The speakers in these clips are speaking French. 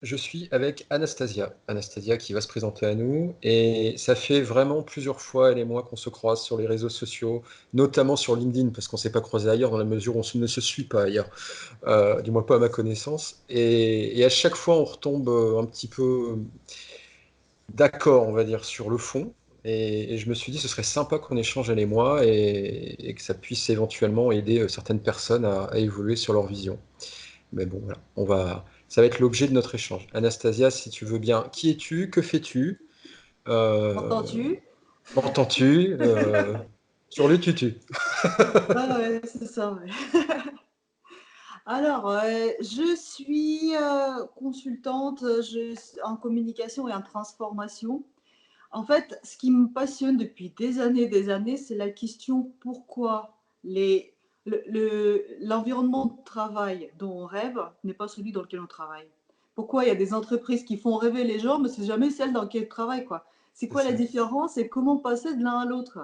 Je suis avec Anastasia. Anastasia qui va se présenter à nous et ça fait vraiment plusieurs fois, elle et moi, qu'on se croise sur les réseaux sociaux, notamment sur LinkedIn, parce qu'on ne s'est pas croisé ailleurs dans la mesure où ne se suit pas ailleurs, du moins pas à ma connaissance. Et à chaque fois, on retombe un petit peu d'accord, on va dire, sur le fond. Et je me suis dit, ce serait sympa qu'on échange, elle et moi, et que ça puisse éventuellement aider certaines personnes à évoluer sur leur vision. Mais bon, voilà, ça va être l'objet de notre échange. Anastasia, si tu veux bien, qui es-tu? Que fais-tu? Euh, M'entends-tu? M'entends-tu? Sur le tutu. Ah ouais, c'est ça, ouais. Alors, je suis consultante en communication et en transformation. En fait, ce qui me passionne depuis des années, c'est la question pourquoi l'environnement de travail dont on rêve n'est pas celui dans lequel on travaille. Pourquoi il y a des entreprises qui font rêver les gens, mais c'est jamais celles dans lesquelles ils travaillent, quoi. C'est C'est quoi la ça. différence et comment passer de l'un à l'autre?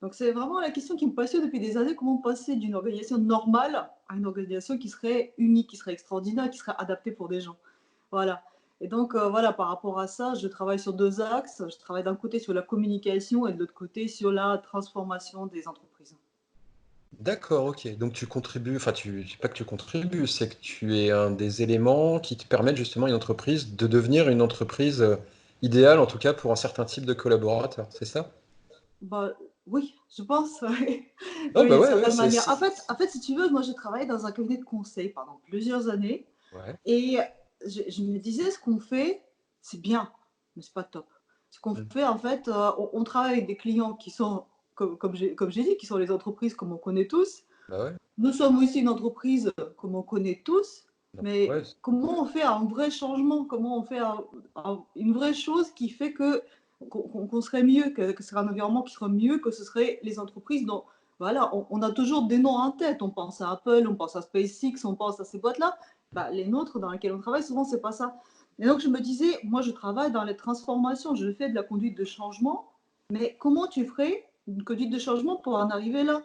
Donc c'est vraiment la question qui me passionne depuis des années, comment passer d'une organisation normale à une organisation qui serait unique, qui serait extraordinaire, qui serait adaptée pour des gens. Voilà. Et donc, voilà, par rapport à ça, je travaille sur 2 axes. Je travaille d'un côté sur la communication et de l'autre côté sur la transformation des entreprises. D'accord, ok. Donc tu contribues, enfin, c'est pas que tu contribues, c'est que tu es un des éléments qui te permettent justement à une entreprise de devenir une entreprise idéale, en tout cas pour un certain type de collaborateurs, c'est ça? Bah, oui, je pense, oui. Oh, Oui, bah d'une ouais, ouais, certaine manière. En fait, si tu veux, moi, j'ai travaillé dans un cabinet de conseil pendant plusieurs années Ouais. et je me disais, ce qu'on fait, c'est bien, mais c'est pas top. Ce qu'on Mm. fait, en fait, on travaille avec des clients qui sont, comme j'ai dit, qui sont les entreprises comme on connaît tous. Bah ouais. Nous sommes aussi une entreprise comme on connaît tous, Non. mais Ouais. comment on fait un vrai changement? Comment on fait une vraie chose qui fait qu'on serait mieux, que ce serait un environnement qui serait mieux, que ce serait les entreprises dont, voilà, on a toujours des noms en tête. On pense à Apple, on pense à SpaceX, on pense à ces boîtes-là. Bah, les nôtres dans lesquelles on travaille, souvent, c'est pas ça. Et donc, je me disais, moi, je travaille dans les transformations, je fais de la conduite de changement, mais comment tu ferais une conduite de changement pour en arriver là?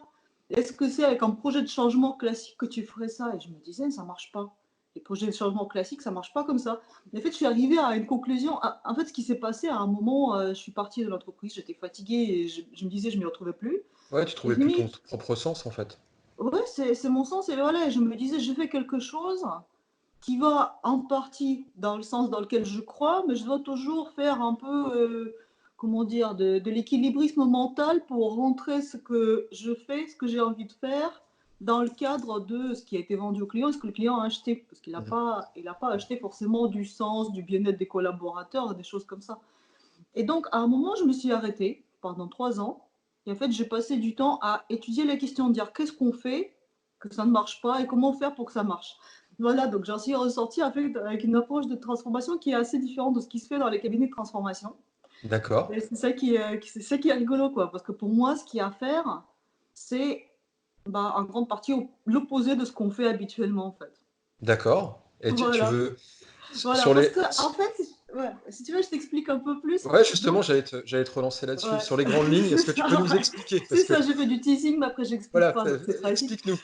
Est-ce que c'est avec un projet de changement classique que tu ferais ça? Et je me disais, ça marche pas. Les projets de changement classiques, ça marche pas comme ça. En fait, je suis arrivée à une conclusion. En fait, ce qui s'est passé à un moment, je suis partie de l'entreprise, j'étais fatiguée et je me disais, je m'y retrouvais plus. Ouais, tu Et trouvais je me plus ton dis, propre sens en fait. ouais, c'est mon sens. Et voilà, je me disais, je fais quelque chose qui va en partie dans le sens dans lequel je crois, mais je dois toujours faire un peu, comment dire, de l'équilibrisme mental pour rentrer ce que je fais, ce que j'ai envie de faire, dans le cadre de ce qui a été vendu au client, ce que le client a acheté. Parce qu'il n'a Mhm. pas, il a pas acheté forcément du sens, du bien-être des collaborateurs, des choses comme ça. Et donc, à un moment, je me suis arrêtée pendant 3 ans. Et en fait, j'ai passé du temps à étudier la question, de dire qu'est-ce qu'on fait que ça ne marche pas et comment faire pour que ça marche. Voilà, donc j'en suis ressortie avec une approche de transformation qui est assez différente de ce qui se fait dans les cabinets de transformation. D'accord, Et c'est ça qui est rigolo, quoi. Parce que pour moi, ce qu'il y a à faire, c'est bah, en grande partie l'opposé de ce qu'on fait habituellement, en fait. d'accord. Et tu Voilà. veux Voilà, sur parce les que, en fait, si tu veux, je t'explique un peu plus. ouais, justement, Donc, j'allais te relancer là-dessus. ouais, Sur les grandes lignes, est-ce c'est que tu ça, peux nous ouais. expliquer? C'est Parce que ça, j'ai fait du teasing, mais après, j'explique voilà, pas, donc c'est pratique. explique-nous.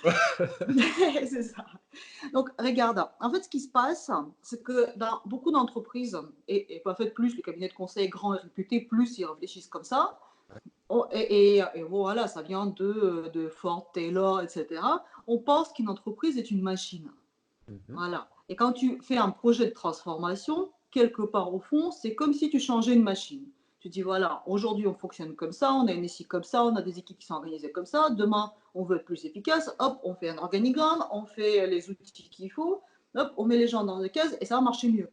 C'est ça. Donc, regarde, en fait, ce qui se passe, c'est que dans beaucoup d'entreprises, et pas fait plus, le cabinet de conseil grand et réputé, plus ils réfléchissent comme ça. Et voilà, ça vient de Ford, Taylor, etc. On pense qu'une entreprise est une machine. Mhm. Voilà. Et quand tu fais un projet de transformation, quelque part au fond, c'est comme si tu changeais une machine. Tu dis, voilà, aujourd'hui on fonctionne comme ça, on a une SI comme ça, on a des équipes qui sont organisées comme ça, demain on veut être plus efficace, hop, on fait un organigramme, on fait les outils qu'il faut, hop, on met les gens dans des cases et ça va marcher mieux.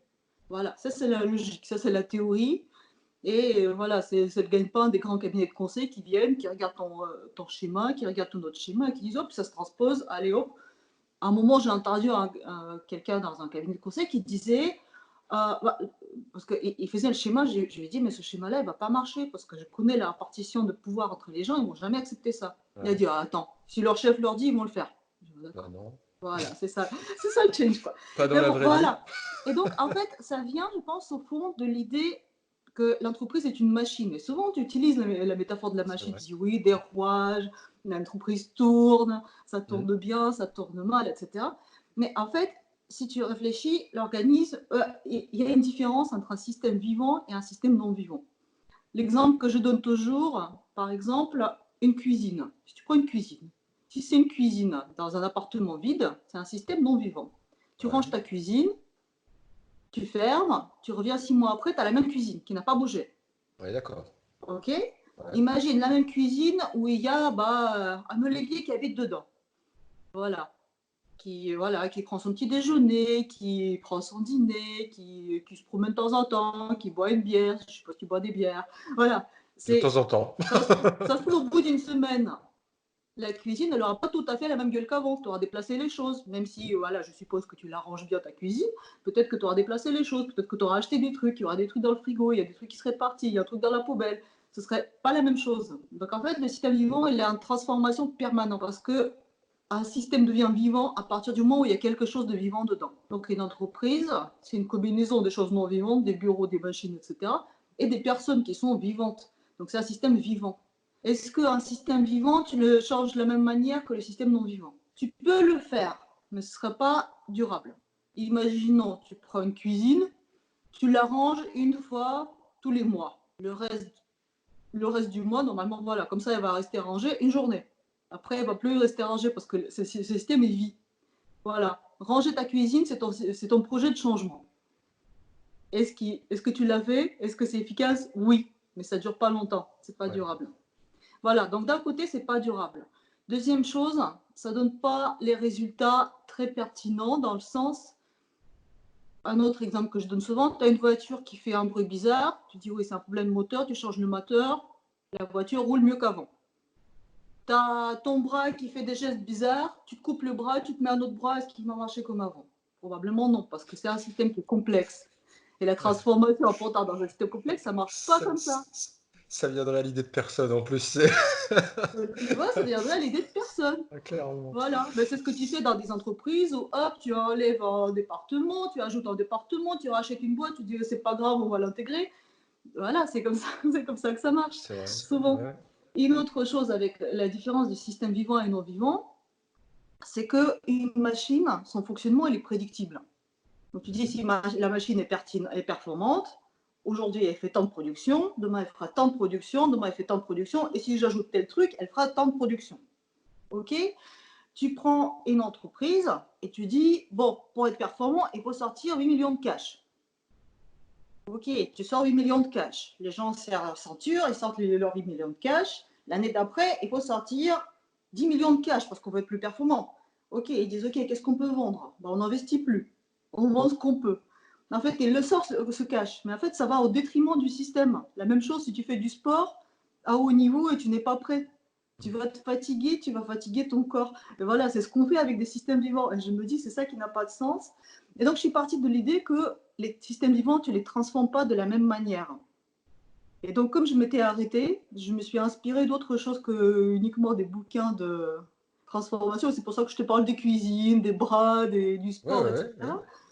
Voilà, ça c'est la logique, ça c'est la théorie. Et voilà, c'est le gagne-pain des grands cabinets de conseil qui viennent, qui regardent ton schéma, qui regardent tout notre schéma et qui disent, hop, ça se transpose, allez hop, à un moment, j'ai entendu quelqu'un dans un cabinet de conseil qui disait, bah, parce qu'il faisait le schéma, je lui ai dit, mais ce schéma-là, il ne va pas marcher, parce que je connais la partition de pouvoir entre les gens, ils ne vont jamais accepter ça. Il a Ouais, dit, ah, attends, si leur chef leur dit, ils vont le faire. Je dis, bah d'accord. non, Voilà, c'est ça le change, quoi. pas dans Mais la bon, vraie vie. voilà. Et donc, en fait, ça vient, je pense, au fond de l'idée que l'entreprise est une machine. Et souvent, tu utilises la métaphore de la C'est machine. vrai. Tu dis, oui, des rouages, l'entreprise tourne, ça Mhm. tourne bien, ça tourne mal, etc. Mais en fait, si tu réfléchis, l'organisme, il y a une différence entre un système vivant et un système non vivant. L'exemple que je donne toujours, par exemple, une cuisine. Si tu prends une cuisine, si c'est une cuisine dans un appartement vide, c'est un système non vivant. Tu ranges Ouais, ta cuisine, tu fermes, tu reviens 6 mois après, tu as la même cuisine qui n'a pas bougé. ouais, d'accord. Ok. Ouais. Imagine la même cuisine où il y a un olévier qui habite dedans. Voilà. Qui prend son petit déjeuner, qui prend son dîner, qui se promène de temps en temps, qui boit une bière. Je sais pas si tu bois des bières. Voilà. De temps C'est, en temps. ça se trouve, au bout d'une semaine, la cuisine, elle n'aura pas tout à fait la même gueule qu'avant. Tu auras déplacé les choses, même si, voilà, je suppose que tu l'arranges bien ta cuisine. Peut-être que tu auras déplacé les choses, peut-être que tu auras acheté des trucs, il y aura des trucs dans le frigo, il y a des trucs qui seraient partis, il y a un truc dans la poubelle. Ce serait pas la même chose. Donc en fait, le système vivant, il est en transformation permanente parce que un système devient vivant à partir du moment où il y a quelque chose de vivant dedans. Donc une entreprise, c'est une combinaison des choses non vivantes, des bureaux, des machines, etc., et des personnes qui sont vivantes. Donc c'est un système vivant. Est-ce qu'un système vivant, tu le changes de la même manière que le système non vivant? Tu peux le faire, mais ce ne sera pas durable. Imaginons, tu prends une cuisine, tu la ranges une fois tous les mois. Le reste du mois, normalement, voilà, comme ça, elle va rester rangée une journée. Après, elle ne va plus rester rangée parce que ce système est vie. Voilà. Ranger ta cuisine, c'est ton projet de changement. Est-ce que tu l'as fait? Est-ce que c'est efficace? Oui, mais ça ne dure pas longtemps. C'est pas Ouais. durable. Voilà, donc d'un côté, c'est pas durable. Deuxième chose, ça donne pas les résultats très pertinents dans le sens, un autre exemple que je donne souvent, tu as une voiture qui fait un bruit bizarre, tu dis oui, c'est un problème moteur, tu changes le moteur, la voiture roule mieux qu'avant. Tu as ton bras qui fait des gestes bizarres, tu te coupes le bras, tu te mets un autre bras, est-ce qu'il va marcher comme avant? Probablement non, parce que c'est un système qui est complexe. Et la Ouais. transformation pourtant dans un système complexe, ça marche pas Ça, comme ça. ça- ça viendrait à l'idée de personne en plus. Tu vois, ça viendrait à l'idée de personne. Clairement. Voilà, ben, c'est ce que tu fais dans des entreprises où hop, tu enlèves un département, tu ajoutes un département, tu rachètes une boîte, tu dis c'est pas grave, on va l'intégrer. Voilà, c'est comme ça, c'est comme ça que ça marche. C'est vrai. Souvent. Ouais. Une autre chose avec la différence du système vivant et non vivant, c'est qu'une machine, son fonctionnement, il est prédictible. Donc tu dis si la machine est performante, aujourd'hui elle fait tant de production, demain elle fera tant de production, demain elle fait tant de production, et si j'ajoute tel truc, elle fera tant de production. Ok. Tu prends une entreprise et tu dis, bon, pour être performant, il faut sortir 8 millions de cash. Ok, tu sors 8 millions de cash. Les gens serrent leur ceinture, ils sortent leurs 8 millions de cash. L'année d'après, il faut sortir 10 millions de cash parce qu'on veut être plus performant. Ok, ils disent, ok, qu'est-ce qu'on peut vendre? Ben, on n'investit plus. On vend ce qu'on peut. En fait, ils le sortent, ce cash. Mais en fait, ça va au détriment du système. La même chose si tu fais du sport à haut niveau et tu n'es pas prêt. Tu vas te fatiguer, tu vas fatiguer ton corps. Et voilà, c'est ce qu'on fait avec des systèmes vivants. Et je me dis, c'est ça qui n'a pas de sens. Et donc, je suis partie de l'idée que les systèmes vivants, tu ne les transformes pas de la même manière. Et donc, comme je m'étais arrêtée, je me suis inspirée d'autres choses que uniquement des bouquins de transformation. C'est pour ça que je te parle des cuisines, des bras, du Ouais, sport, ouais, ouais. etc.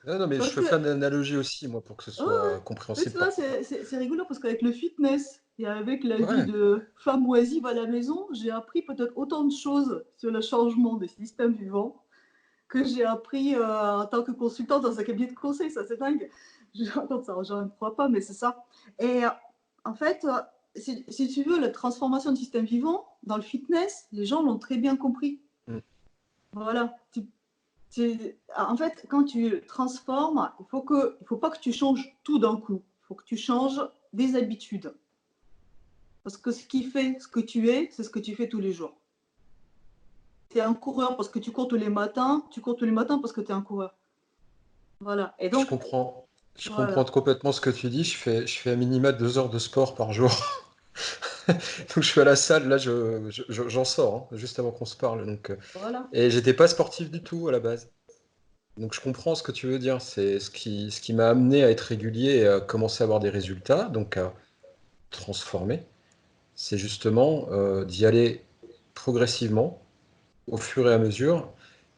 Non, non, mais je Parce fais que plein d'analogies aussi, moi, pour que ce ouais, soit ouais, compréhensible tu vois, par tout. c'est rigolo parce qu'avec le fitness et avec la vie Ouais, de femme oisive à la maison, j'ai appris peut-être autant de choses sur le changement des systèmes vivants que j'ai appris en tant que consultante dans un cabinet de conseil. Ça, c'est dingue. Je raconte ça, j'en crois pas, mais c'est ça. Et en fait, si tu veux, la transformation du système vivant dans le fitness, les gens l'ont très bien compris. mm, Voilà. En fait, quand tu transformes, il faut pas que tu changes tout d'un coup. Il faut que tu changes des habitudes. Parce que ce qui fait ce que tu es, c'est ce que tu fais tous les jours. Tu es un coureur parce que tu cours tous les matins parce que tu es un coureur. Voilà. Et je donc, comprends. Je comprends voilà. complètement ce que tu dis. Je fais à minima 2 heures de sport par jour. Donc je suis à la salle, là j'en sors, hein, juste avant qu'on se parle. Voilà. Et j'étais pas sportif du tout à la base. Donc je comprends ce que tu veux dire. C'est ce qui m'a amené à être régulier et à commencer à avoir des résultats, donc à transformer. C'est justement d'y aller progressivement, au fur et à mesure,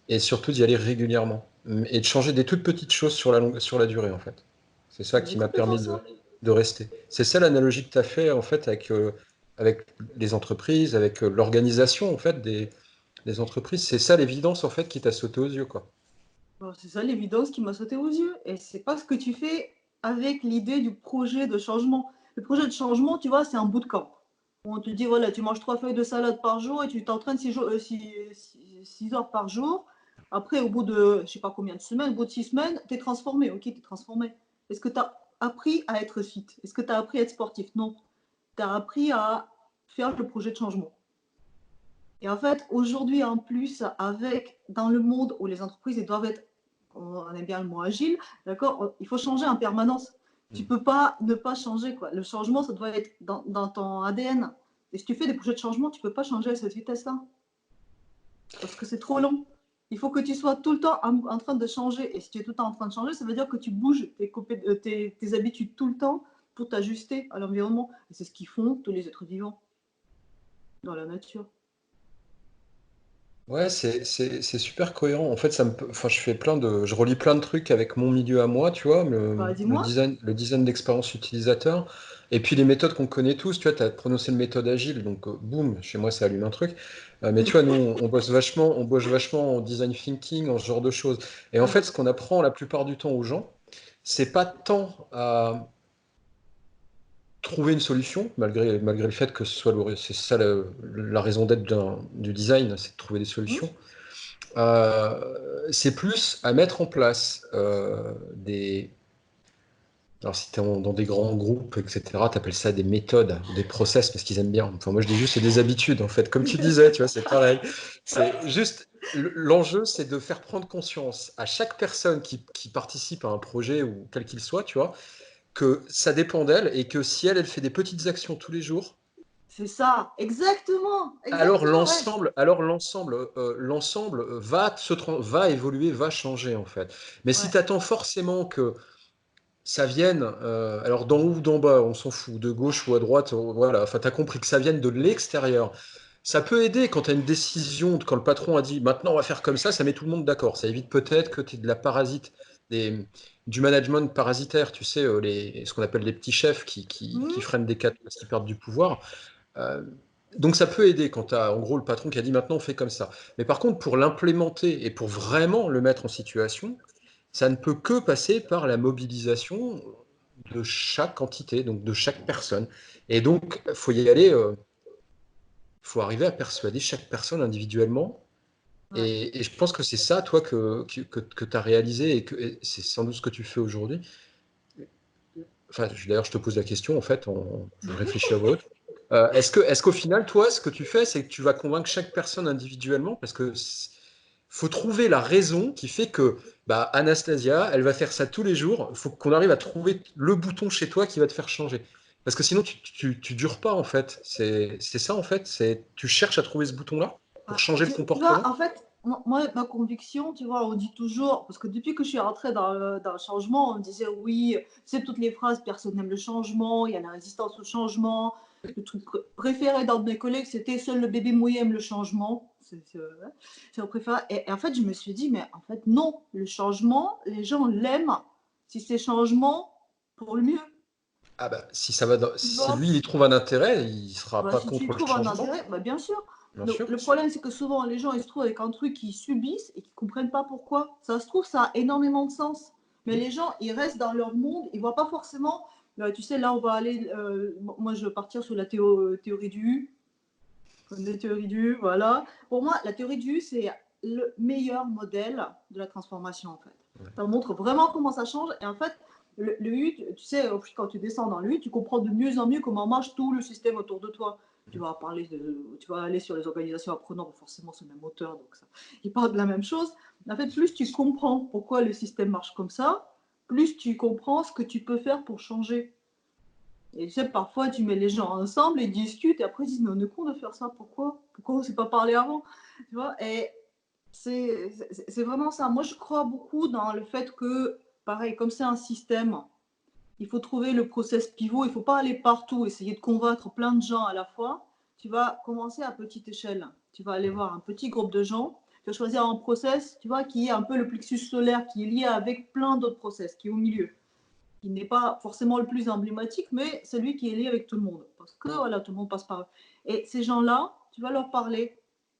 et surtout d'y aller régulièrement. Et de changer des toutes petites choses sur la durée, en fait. C'est ça C'est qui m'a complètement permis ça. de rester. C'est ça l'analogie que tu as fait, en fait, avec les entreprises, avec l'organisation, en fait, des entreprises. C'est ça l'évidence, en fait, qui t'a sauté aux yeux, quoi. Bon, c'est ça l'évidence qui m'a sauté aux yeux. Et c'est pas ce que tu fais avec l'idée du projet de changement. Le projet de changement, tu vois, c'est un bootcamp. On te dit, voilà, tu manges 3 feuilles de salade par jour et tu t'entraînes 6 heures par jour. Après, au bout de, je sais pas combien de semaines, au bout de 6 semaines, tu es transformé. Ok, tu es transformé. Est-ce que tu as appris à être fit? Est-ce que tu as appris à être sportif? Non. Tu as appris à faire le projet de changement. Et en fait, aujourd'hui, en plus, avec dans le monde où les entreprises doivent être, on aime bien le mot agile, d'accord, il faut changer en permanence. Tu Mm. peux pas ne pas changer, quoi. Le changement, ça doit être dans ton ADN. Et si tu fais des projets de changement, tu peux pas changer à cette vitesse-là, parce que c'est trop long. Il faut que tu sois tout le temps en train de changer. Et si tu es tout le temps en train de changer, ça veut dire que tu bouges tes habitudes tout le temps pour t'ajuster à l'environnement. Et c'est ce qu'ils font tous les êtres vivants dans la nature. Ouais, c'est super cohérent. En fait, enfin, je relis plein de trucs avec mon milieu à moi, tu vois, Bah, dis-moi. le design d'expérience utilisateur, et puis les méthodes qu'on connaît tous. Tu vois, tu as prononcé le méthode agile, donc boum, chez moi, ça allume un truc. Mais tu vois, nous, on bosse vachement en design thinking, en ce genre de choses. Et en fait, ce qu'on apprend la plupart du temps aux gens, c'est pas tant à trouver une solution, malgré le fait que c'est ça la raison d'être du design, c'est de trouver des Hmm. solutions. C'est plus à mettre en place des. Alors, si tu es dans des grands groupes, etc., tu appelles ça des méthodes, des process, parce qu'ils aiment bien. Enfin, moi, je dis juste, c'est des habitudes, en fait. Comme tu disais, tu vois, c'est pareil. C'est juste, l'enjeu, c'est de faire prendre conscience à chaque personne qui participe à un projet, ou quel qu'il soit, tu vois, que ça dépend d'elle, et que si elle fait des petites actions tous les jours, C'est ça, exactement, exactement, ouais. l'ensemble va évoluer, va changer en fait. Mais si Ouais, tu attends forcément que ça vienne, alors d'en haut ou d'en bas, on s'en fout, de gauche ou à droite, voilà, enfin tu as compris que ça vienne de l'extérieur. Ça peut aider quand tu as une décision, quand le patron a dit maintenant on va faire comme ça met tout le monde d'accord. Ça évite peut-être que tu aies de la parasite, du management parasitaire, tu sais, ce qu'on appelle les petits chefs qui mhm, freinent des cadres parce qu'ils perdent du pouvoir. Euh, donc ça peut aider quand tu as en gros le patron qui a dit maintenant on fait comme ça. Mais par contre, pour l'implémenter et pour vraiment le mettre en situation, ça ne peut que passer par la mobilisation de chaque entité, donc de chaque personne. Et donc, il faut y aller, faut arriver à persuader chaque personne individuellement. ouais. Et je pense que c'est ça, toi, que tu as réalisé et c'est sans doute ce que tu fais aujourd'hui. Enfin, d'ailleurs, je te pose la question, en fait, je réfléchis à voix haute. Est-ce qu'au final, toi, ce que tu fais, c'est que tu vas convaincre chaque personne individuellement parce que faut trouver la raison qui fait que bah, Anastasia, elle va faire ça tous les jours. Il faut qu'on arrive à trouver le bouton chez toi qui va te faire changer. Parce que sinon, tu dures pas, en fait. C'est ça, en fait. Tu cherches à trouver ce bouton-là pour Ah, changer le tu vois, comportement. en fait, moi, ma conviction, tu vois, on dit toujours, parce que depuis que je suis rentrée dans le changement, on me disait oui, c'est toutes les phrases, personne n'aime le changement, il y a la résistance au changement. Le truc préféré d'un de mes collègues, c'était seul le bébé mouillé aime le changement. C'est mon préféré. Et en fait, je me suis dit, mais en fait, non, le changement, les gens l'aiment si c'est changement pour le mieux. Ah bah, Tu si vois. lui, il y trouve un intérêt, il sera Bah, pas si tu y contre le trouves un changement, intérêt, bah, bien sûr. bien Le, sûr. le problème, c'est que souvent, les gens, ils se trouvent avec un truc qu'ils subissent et qu'ils ne comprennent pas pourquoi. Ça se trouve, ça a énormément de sens. Mais les gens, ils restent dans leur monde, ils ne voient pas forcément. Tu sais, là, on va aller. Moi, je vais partir sur la théorie du U. La théorie du U, voilà. Pour moi, la théorie du U, c'est le meilleur modèle de la transformation, en fait. Ça montre vraiment comment ça change. Et en fait, le U, tu sais, quand tu descends dans le U, tu comprends de mieux en mieux comment marche tout le système autour de toi. Tu vas aller sur les organisations apprenantes, forcément c'est le même auteur, donc ça, il parle de la même chose. En fait, plus tu comprends pourquoi le système marche comme ça, plus tu comprends ce que tu peux faire pour changer. Et tu sais, parfois tu mets les gens ensemble, ils discutent, et après ils disent mais on est con de faire ça, pourquoi on ne s'est pas parlé avant, tu vois. Et c'est vraiment ça. Moi je crois beaucoup dans le fait que, pareil, comme c'est un système, il faut trouver le process pivot, il ne faut pas aller partout, essayer de convaincre plein de gens à la fois. Tu vas commencer à petite échelle. Tu vas aller voir un petit groupe de gens. Tu vas choisir un process, tu vois, qui est un peu le plexus solaire, qui est lié avec plein d'autres process, qui est au milieu, qui n'est pas forcément le plus emblématique, mais celui qui est lié avec tout le monde. Parce que voilà, tout le monde passe par eux. Et ces gens-là, tu vas leur parler.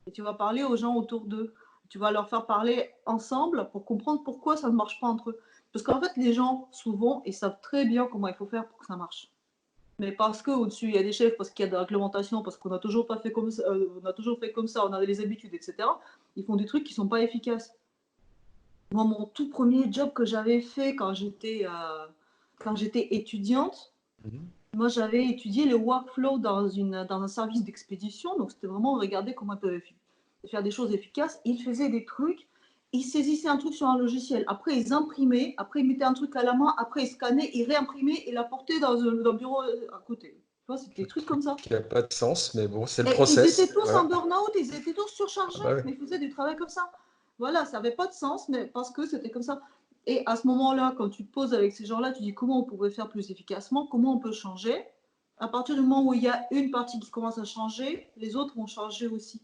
Et tu vas parler aux gens autour d'eux. Tu vas leur faire parler ensemble pour comprendre pourquoi ça ne marche pas entre eux. Parce qu'en fait, les gens, souvent, ils savent très bien comment il faut faire pour que ça marche. Mais parce qu'au-dessus, il y a des chefs, parce qu'il y a de la réglementation, parce qu'on n'a toujours pas fait comme ça, on a toujours fait comme ça, on a les habitudes, etc. Ils font des trucs qui sont pas efficaces. Moi, mon tout premier job que j'avais fait quand j'étais étudiante, Mhm. moi, j'avais étudié les workflows dans un service d'expédition. Donc, c'était vraiment regarder comment ils peuvent faire des choses efficaces. Ils faisaient des trucs, ils saisissaient un truc sur un logiciel. Après, ils imprimaient, après, ils mettaient un truc à la main, après, ils scannaient, ils réimprimaient et l'apportaient dans un bureau à côté. Tu vois, c'était Le des trucs comme truc ça. qui n'a pas de sens, mais bon, c'est le Et ils étaient process. tous en Voilà. burn-out, ils étaient tous Ah surchargés, bah ouais. mais ils faisaient du travail comme ça. Voilà, ça n'avait pas de sens, mais parce que c'était comme ça. Et à ce moment-là, quand tu te poses avec ces gens-là, tu dis comment on pourrait faire plus efficacement, comment on peut changer. À partir du moment où il y a une partie qui commence à changer, les autres vont changer aussi.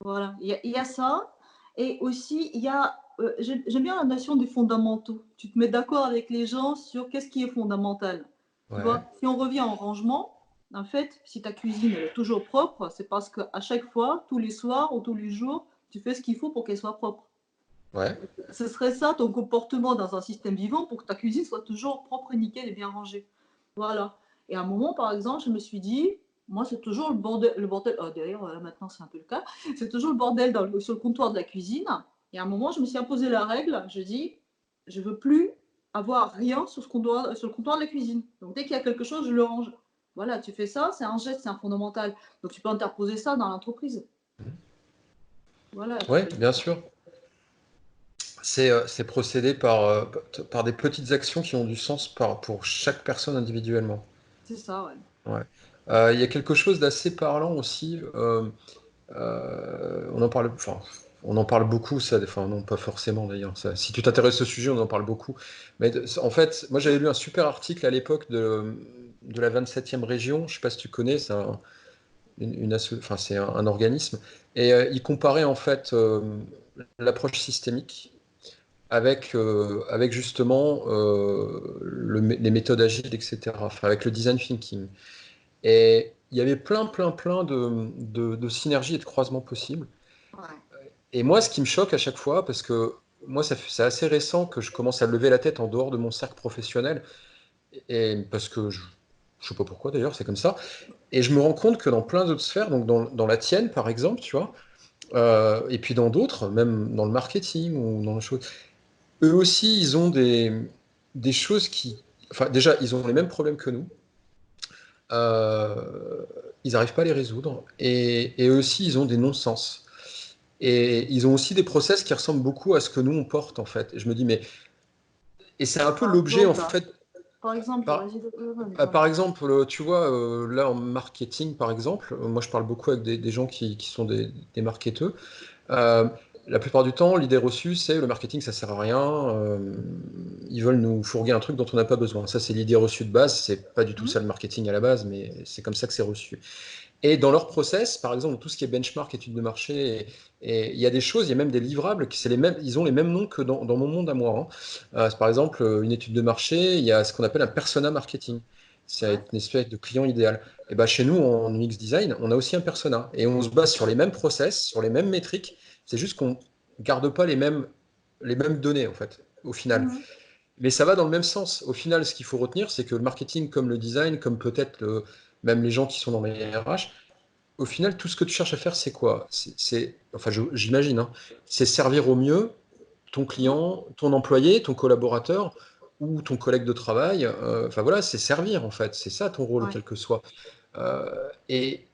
Voilà, il y a ça. Et aussi, j'aime bien la notion des fondamentaux. Tu te mets d'accord avec les gens sur qu'est-ce qui est fondamental. Tu Ouais. vois, si on revient au rangement, en fait, si ta cuisine elle est toujours propre, c'est parce qu'à chaque fois, tous les soirs ou tous les jours, tu fais ce qu'il faut pour qu'elle soit propre. Ouais. Ce serait ça ton comportement dans un système vivant pour que ta cuisine soit toujours propre, nickel et bien rangée. Voilà. Et à un moment, par exemple, je me suis dit, moi, c'est toujours le bordel. D'ailleurs, maintenant, c'est un peu le cas. C'est toujours le bordel sur le comptoir de la cuisine. Et à un moment, je me suis imposé la règle. Je dis, je veux plus avoir rien sur le comptoir de la cuisine. Donc, dès qu'il y a quelque chose, je le range. Voilà, tu fais ça, c'est un geste, c'est un fondamental. Donc, tu peux interposer ça dans l'entreprise. Voilà, tu Ouais, fais. bien sûr. C'est procédé par des petites actions qui ont du sens pour chaque personne individuellement. C'est ça, ouais. Ouais. Il y a quelque chose d'assez parlant aussi. On en parle, enfin, on en parle beaucoup, ça, enfin, non, pas forcément d'ailleurs. Si tu t'intéresses au sujet, on en parle beaucoup. Mais en fait, moi j'avais lu un super article à l'époque de la 27e région. Je sais pas si tu connais, c'est enfin, c'est un organisme. Et il comparait en fait l'approche systémique avec justement les méthodes agiles, etc. Enfin, avec le design thinking. Et il y avait plein de synergies et de croisements possibles. Ouais. Et moi, ce qui me choque à chaque fois, parce que moi, c'est assez récent que je commence à lever la tête en dehors de mon cercle professionnel, et parce que je sais pas pourquoi d'ailleurs, c'est comme ça. Et je me rends compte que dans plein d'autres sphères, donc dans la tienne par exemple, tu vois, et puis dans d'autres, même dans le marketing ou dans les choses, eux aussi, ils ont des choses qui, enfin déjà, ils ont les mêmes problèmes que nous. Euh, Ils n'arrivent pas à les résoudre. Et eux aussi, ils ont des non-sens. Et ils ont aussi des process qui ressemblent beaucoup à ce que nous, on porte, en fait. Et je me dis, mais... Et c'est un peu Par l'objet, en exemple, là. fait... Par exemple, Par, vas-y, donne un exemple. par exemple, tu vois, là, en marketing, par exemple, moi, je parle beaucoup avec des gens qui sont des marketeurs. Euh, la plupart du temps, l'idée reçue, c'est le marketing, ça sert à rien. Ils veulent nous fourguer un truc dont on n'a pas besoin. Ça, c'est l'idée reçue de base. C'est pas du tout ça Hmm. le marketing à la base, mais c'est comme ça que c'est reçu. Et dans leur process, par exemple, dans tout ce qui est benchmark, études de marché, et il y a des choses, il y a même des livrables qui c'est les mêmes, ils ont les mêmes noms que dans mon monde à moi, hein. C'est par exemple une étude de marché, il y a ce qu'on appelle un persona marketing. Ouais. C'est une espèce de client idéal. Et ben chez nous, en UX design, on a aussi un persona. Et on se base sur les mêmes process, sur les mêmes métriques. C'est juste qu'on garde pas les mêmes données, en fait, au final. Mhm. Mais ça va dans le même sens. Au final, ce qu'il faut retenir, c'est que le marketing, comme le design, comme peut-être même les gens qui sont dans les RH, au final, tout ce que tu cherches à faire, c'est quoi? Enfin, j'imagine, hein, c'est servir au mieux ton Mhm. client, ton employé, ton collaborateur ou ton collègue de travail. Enfin voilà, c'est servir en fait. C'est ça ton rôle, Ouais. quel que soit. Et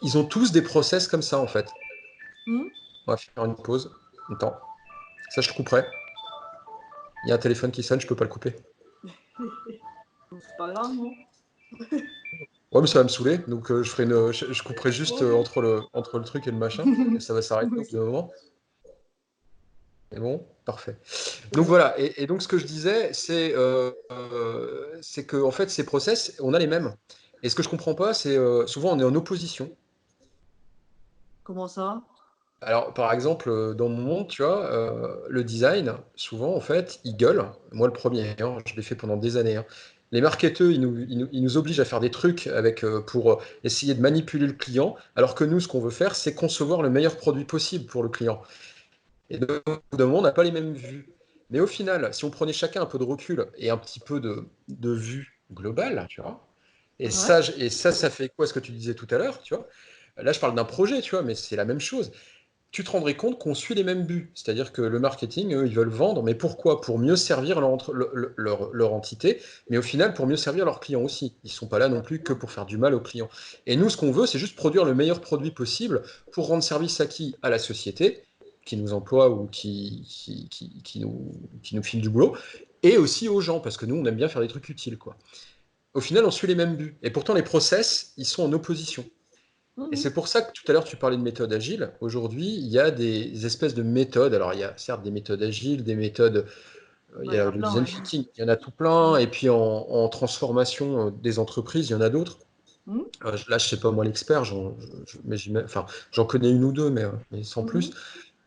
ils ont tous des process comme ça en fait. Hmm. On va faire une pause. Attends, ça je couperai. Il y a un téléphone qui sonne, je peux pas le couper. C'est pas grave, non? Ouais, mais ça va me saouler, donc je couperai juste Ok. entre le truc et le machin, et ça va s'arrêter au bout Ok. d'un moment. C'est bon, parfait. C'est Donc bon. voilà, et donc ce que je disais, c'est que en fait ces process, on a les mêmes. Et ce que je comprends pas, c'est souvent on est en opposition. Comment ça? Alors par exemple, dans mon monde, tu vois, le design, souvent en fait, il gueule. Moi le premier, hein, je l'ai fait pendant des années, hein. Les marketeurs, ils nous obligent à faire des trucs pour essayer de manipuler le client, alors que nous, ce qu'on veut faire, c'est concevoir le meilleur produit possible pour le client. Et donc, au bout d'un moment, on n'a pas les mêmes vues. Mais au final, si on prenait chacun un peu de recul et un petit peu de vue globale, tu vois, Ouais. ça fait quoi ce que tu disais tout à l'heure, tu vois? Là, je parle d'un projet, tu vois, mais c'est la même chose. Tu te rendrais compte qu'on suit les mêmes buts. C'est-à-dire que le marketing, eux, ils veulent vendre, mais pourquoi? Pour mieux servir leur entité, mais au final, pour mieux servir leurs clients aussi. Ils ne sont pas là non plus que pour faire du mal aux clients. Et nous, ce qu'on veut, c'est juste produire le meilleur produit possible pour rendre service à qui? À la société qui nous emploie ou qui nous file du boulot, et aussi aux gens, parce que nous, on aime bien faire des trucs utiles, quoi. Au final, on suit les mêmes buts. Et pourtant, les process, ils sont en opposition. Et Mhm. c'est pour ça que tout à l'heure, tu parlais de méthode agile. Aujourd'hui, il y a des espèces de méthodes. Alors, il y a certes des méthodes agiles, des méthodes, il Ouais, y il y en a a le plein, design ouais. thinking, il y en a tout plein. Mhm. Et puis, en transformation des entreprises, il y en a d'autres. Mhm. Là, je sais pas, moi, l'expert, enfin, j'en connais une ou deux, mais sans plus. Mhm.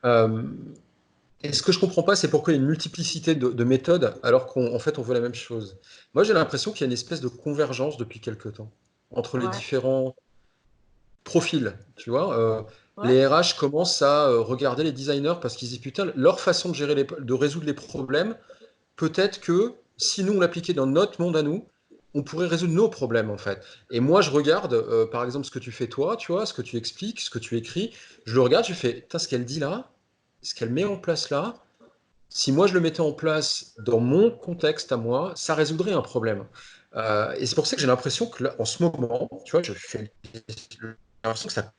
Euh, et ce que je comprends pas, c'est pourquoi il y a une multiplicité de méthodes alors qu'en fait, on veut la même chose. Moi, j'ai l'impression qu'il y a une espèce de convergence depuis quelque temps entre les Ouais, différents profil, tu vois. ouais. Les RH commencent à regarder les designers parce qu'ils disent putain, leur façon de résoudre les problèmes, peut-être que si nous on l'appliquait dans notre monde à nous, on pourrait résoudre nos problèmes en fait. Et moi je regarde par exemple ce que tu fais toi, tu vois, ce que tu expliques, ce que tu écris, je le regarde, je fais putain, ce qu'elle dit là, ce qu'elle met en place là, si moi je le mettais en place dans mon contexte à moi, ça résoudrait un problème. Et c'est pour ça que j'ai l'impression que là, en ce moment, tu vois, j'ai l'impression que ça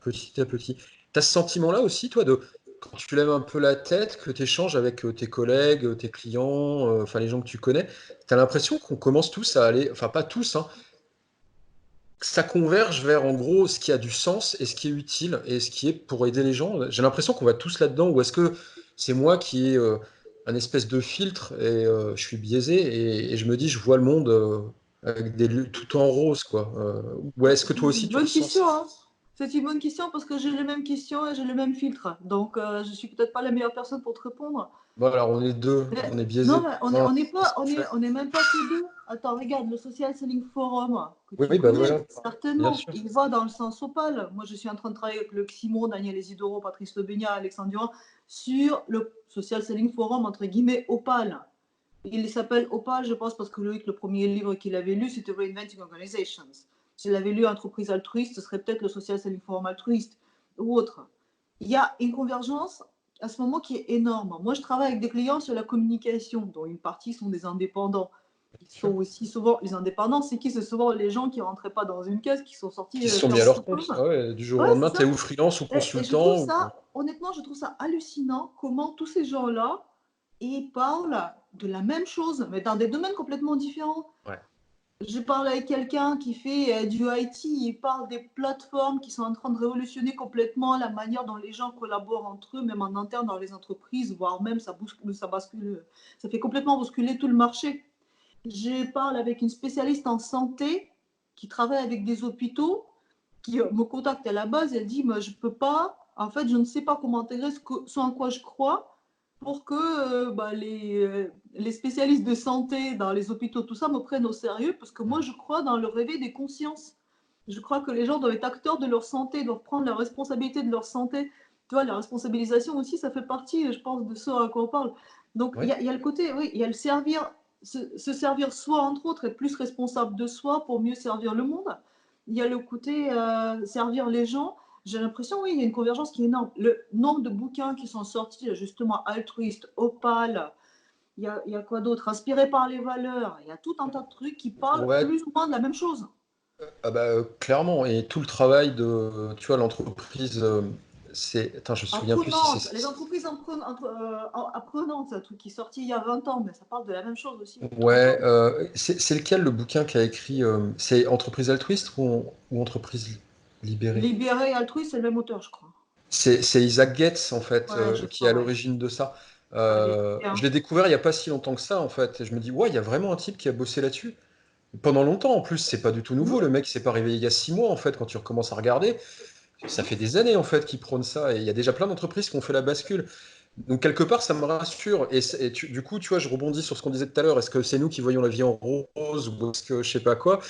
petit à petit. Tu as ce sentiment-là aussi, toi, quand tu lèves un peu la tête, que tu échanges avec tes collègues, tes clients, enfin les gens que tu connais, tu as l'impression qu'on commence tous à aller, enfin pas tous, hein, que ça converge vers en gros ce qui a du sens et ce qui est utile et ce qui est pour aider les gens. J'ai l'impression qu'on va tous là-dedans, ou est-ce que c'est moi qui ai un espèce de filtre et je suis biaisé et je me dis je vois le monde avec tout en rose, quoi. Ou est-ce que C'est toi une aussi tu bonne ressens question, ça? hein. C'est une bonne question parce que j'ai les mêmes questions et j'ai le même filtre. Donc, je suis peut-être pas la meilleure personne pour te répondre. Bon, alors on est deux, Mais- on est non, biaisé. mais on est, Non, on est qu'est-ce pas, qu'on fait? on est même pas que deux. Attends, regarde, le Social Selling Forum que tu Oui, bah connais, voilà, bien certainement, sûr. il va dans le sens opale. Moi, je suis en train de travailler avec Luc Simon, Daniel Isidoro, Patrice Lebenia, Alexandre Durand sur le Social Selling Forum, entre guillemets, opale. Il s'appelle Opal, je pense, parce que Loïc, le premier livre qu'il avait lu, c'était Reinventing Organizations. S'il avait lu Entreprise altruiste, ce serait peut-être le Social Selling Forum altruiste ou autre. Il y a une convergence à ce moment qui est énorme. Moi, je travaille avec des clients sur la communication, dont une partie sont des indépendants. Ils Bien sont sûr. aussi souvent les indépendants, c'est qui? C'est souvent les gens qui ne rentraient pas dans une case, qui sont sortis Qui se sont faire mis à autre leur compte. chose. Ah ouais, du jour au Ouais, c'est lendemain, t'es ça. ou freelance ou Et je trouve consultant. ça, honnêtement, je trouve ça hallucinant comment tous ces gens-là, ils parlent de la même chose, mais dans des domaines complètement différents. Ouais. Je parle avec quelqu'un qui fait du IT, il parle des plateformes qui sont en train de révolutionner complètement la manière dont les gens collaborent entre eux, même en interne dans les entreprises, voire même ça bascule, ça fait complètement basculer tout le marché. Je parle avec une spécialiste en santé qui travaille avec des hôpitaux, qui me contacte à la base, elle dit, mais je peux pas, en fait, je ne sais pas comment intégrer ce en quoi je crois pour que les spécialistes de santé dans les hôpitaux, tout ça, me prennent au sérieux, parce que moi, je crois dans le réveil des consciences. Je crois que les gens doivent être acteurs de leur santé, doivent prendre la responsabilité de leur santé. Tu vois, la responsabilisation aussi, ça fait partie, je pense, de ce à quoi on parle. Donc, Oui. il y a le côté, oui, il y a le servir, se servir soi, entre autres, être plus responsable de soi pour mieux servir le monde. Il y a le côté servir les gens. J'ai l'impression, oui, il y a une convergence qui est énorme. Le nombre de bouquins qui sont sortis, justement, altruistes, Opal, il y a quoi d'autre? Inspiré par les valeurs. Il y a tout un tas de trucs qui parlent Ouais, plus ou moins de la même chose. ah bah, clairement. Et tout le travail de, tu vois, l'entreprise, c'est. Attends, je me souviens plus si Apprenante. Les c'est. entreprises apprenantes, c'est un truc qui est sorti il y a 20 ans, mais ça parle de la même chose aussi, depuis 30 Ouais, ans. c'est lequel le bouquin qu'a écrit c'est Entreprise altruiste ou Entreprise libérée? Libéré, altruiste, c'est le même auteur, je crois. C'est Isaac Getz, en fait, Ouais, je qui est crois, à ouais. l'origine de ça. Ouais, il est Je bien. l'ai découvert il n'y a pas si longtemps que ça, en fait. Et je me dis, ouais, il y a vraiment un type qui a bossé là-dessus. Pendant longtemps, en plus, c'est pas du tout nouveau. Mhm, Le mec, il s'est pas réveillé il y a 6 mois, en fait, quand tu recommences à regarder. Ça mhm. fait des années, en fait, qu'il prône ça. Et il y a déjà plein d'entreprises qui ont fait la bascule. Donc quelque part, ça me rassure. Du coup, tu vois, je rebondis sur ce qu'on disait tout à l'heure. Est-ce que c'est nous qui voyons la vie en rose ou est-ce que je sais pas quoi?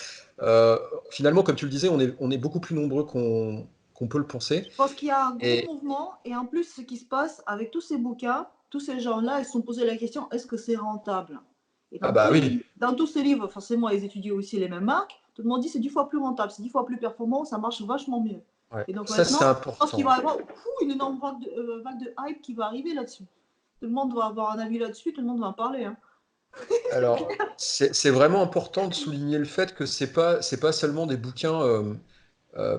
Finalement, comme tu le disais, on est beaucoup plus nombreux qu'on peut le penser. Je pense qu'il y a un gros Et mouvement et en plus, ce qui se passe avec tous ces bouquins, tous ces gens-là, ils se sont posés la question, est-ce que c'est rentable? Et ah bah oui, dans tous ces livres, forcément, ils étudient aussi les mêmes marques. Tout le monde dit c'est 10 fois plus rentable, c'est 10 fois plus performant, ça marche vachement mieux. ouais. Et donc Ça c'est maintenant, je pense qu'il va y important. avoir une énorme vague de hype qui va arriver là-dessus. Tout le monde va avoir un avis là-dessus, tout le monde va en parler. Hein. Alors, c'est vraiment important de souligner le fait que c'est pas seulement des bouquins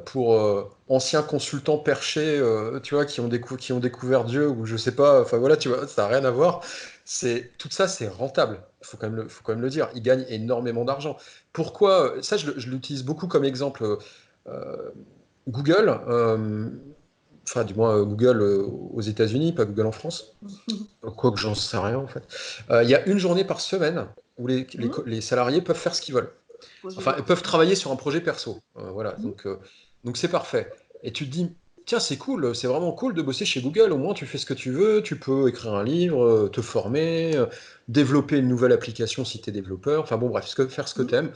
pour anciens consultants perchés, tu vois, qui ont découvert Dieu ou je sais pas. Enfin voilà, tu vois, ça n'a rien à voir. Tout ça, c'est rentable. Faut quand même le dire. Ils gagnent énormément d'argent. Pourquoi? Ça, je l'utilise beaucoup comme exemple. Euh, Google, enfin du moins Google aux États-Unis, pas Google en France. Quoique j'en sais rien en fait. Il y a une journée par semaine où les salariés peuvent faire ce qu'ils veulent. Poser Enfin, des ils peuvent questions. travailler sur un projet perso. Voilà, Mhm. donc c'est parfait. Et tu te dis, tiens, c'est cool, c'est vraiment cool de bosser chez Google. Au moins, tu fais ce que tu veux, tu peux écrire un livre, te former, développer une nouvelle application si tu es développeur. Enfin bon, bref, faire ce que tu Mhm. aimes.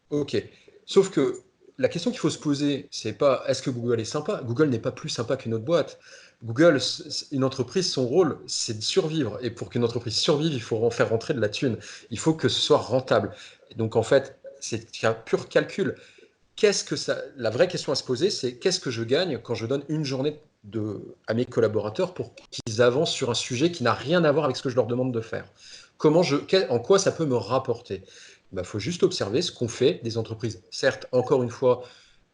Ok. Sauf que la question qu'il faut se poser, c'est pas est-ce que Google est sympa? Google n'est pas plus sympa qu'une autre boîte. Google, une entreprise, son rôle, c'est de survivre. Et pour qu'une entreprise survive, il faut en faire rentrer de la thune. Il faut que ce soit rentable. Et donc, en fait, c'est un pur calcul. La vraie question à se poser, c'est qu'est-ce que je gagne quand je donne une journée à mes collaborateurs pour qu'ils avancent sur un sujet qui n'a rien à voir avec ce que je leur demande de faire? En quoi ça peut me rapporter? Il faut juste observer ce qu'ont fait des entreprises. Certes, encore une fois,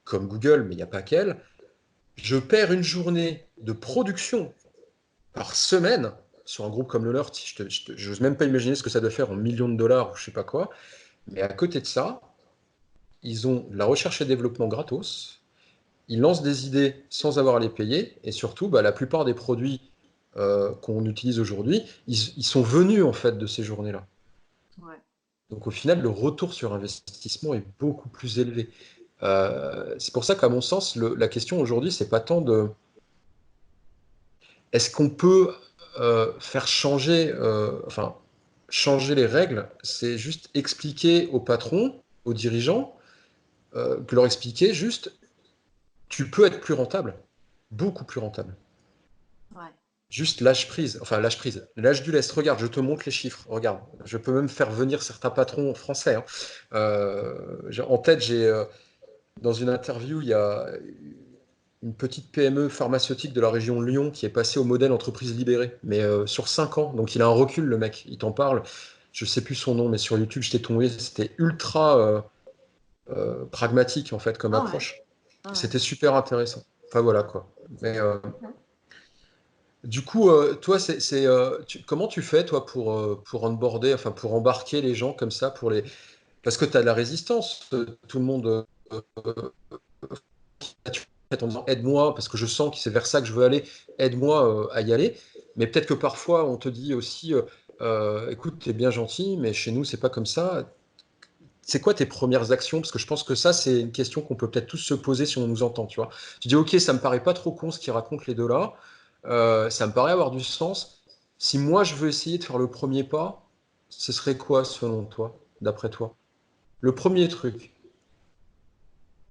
comme Google, mais il n'y a pas qu'elle. Je perds une journée de production par semaine sur un groupe comme le leur. Je n'ose même pas imaginer ce que ça doit faire en millions de dollars ou je sais pas quoi. Mais à côté de ça, ils ont de la recherche et développement gratos. Ils lancent des idées sans avoir à les payer. Et surtout, la plupart des produits qu'on utilise aujourd'hui, ils sont venus en fait de ces journées-là. Ouais. Donc au final, le retour sur investissement est beaucoup plus élevé. C'est pour ça qu'à mon sens, la question aujourd'hui, c'est pas tant de est-ce qu'on peut faire enfin, changer les règles, c'est juste expliquer aux patrons, aux dirigeants, leur expliquer juste, tu peux être plus rentable, beaucoup plus rentable. Ouais. Juste lâche prise, enfin lâche prise, lâche du lest. Regarde, je te montre les chiffres. Regarde, je peux même faire venir certains patrons français. Hein. En tête, dans une interview, il y a une petite PME pharmaceutique de la région de Lyon qui est passée au modèle entreprise libérée, mais sur 5 ans. Donc il a un recul, le mec. Il t'en parle. Je sais plus son nom, mais sur YouTube, j'étais tombé. C'était ultra pragmatique en fait comme Ah ouais. approche. Ah ouais. C'était super intéressant. Enfin voilà quoi. Mais du coup, toi, comment tu fais toi pour onboarder, enfin pour embarquer les gens comme ça, parce que tu as de la résistance. Tout le monde en disant aide-moi parce que je sens que c'est vers ça que je veux aller, aide-moi à y aller. Mais peut-être que parfois on te dit aussi écoute, t'es bien gentil, mais chez nous c'est pas comme ça. C'est quoi tes premières actions? Parce que je pense que ça, c'est une question qu'on peut peut-être tous se poser si on nous entend, tu vois. Tu dis ok, ça me paraît pas trop con ce qu'ils racontent les deux là. Ça me paraît avoir du sens. Si moi je veux essayer de faire le premier pas, ce serait quoi selon toi, d'après toi? Le premier truc,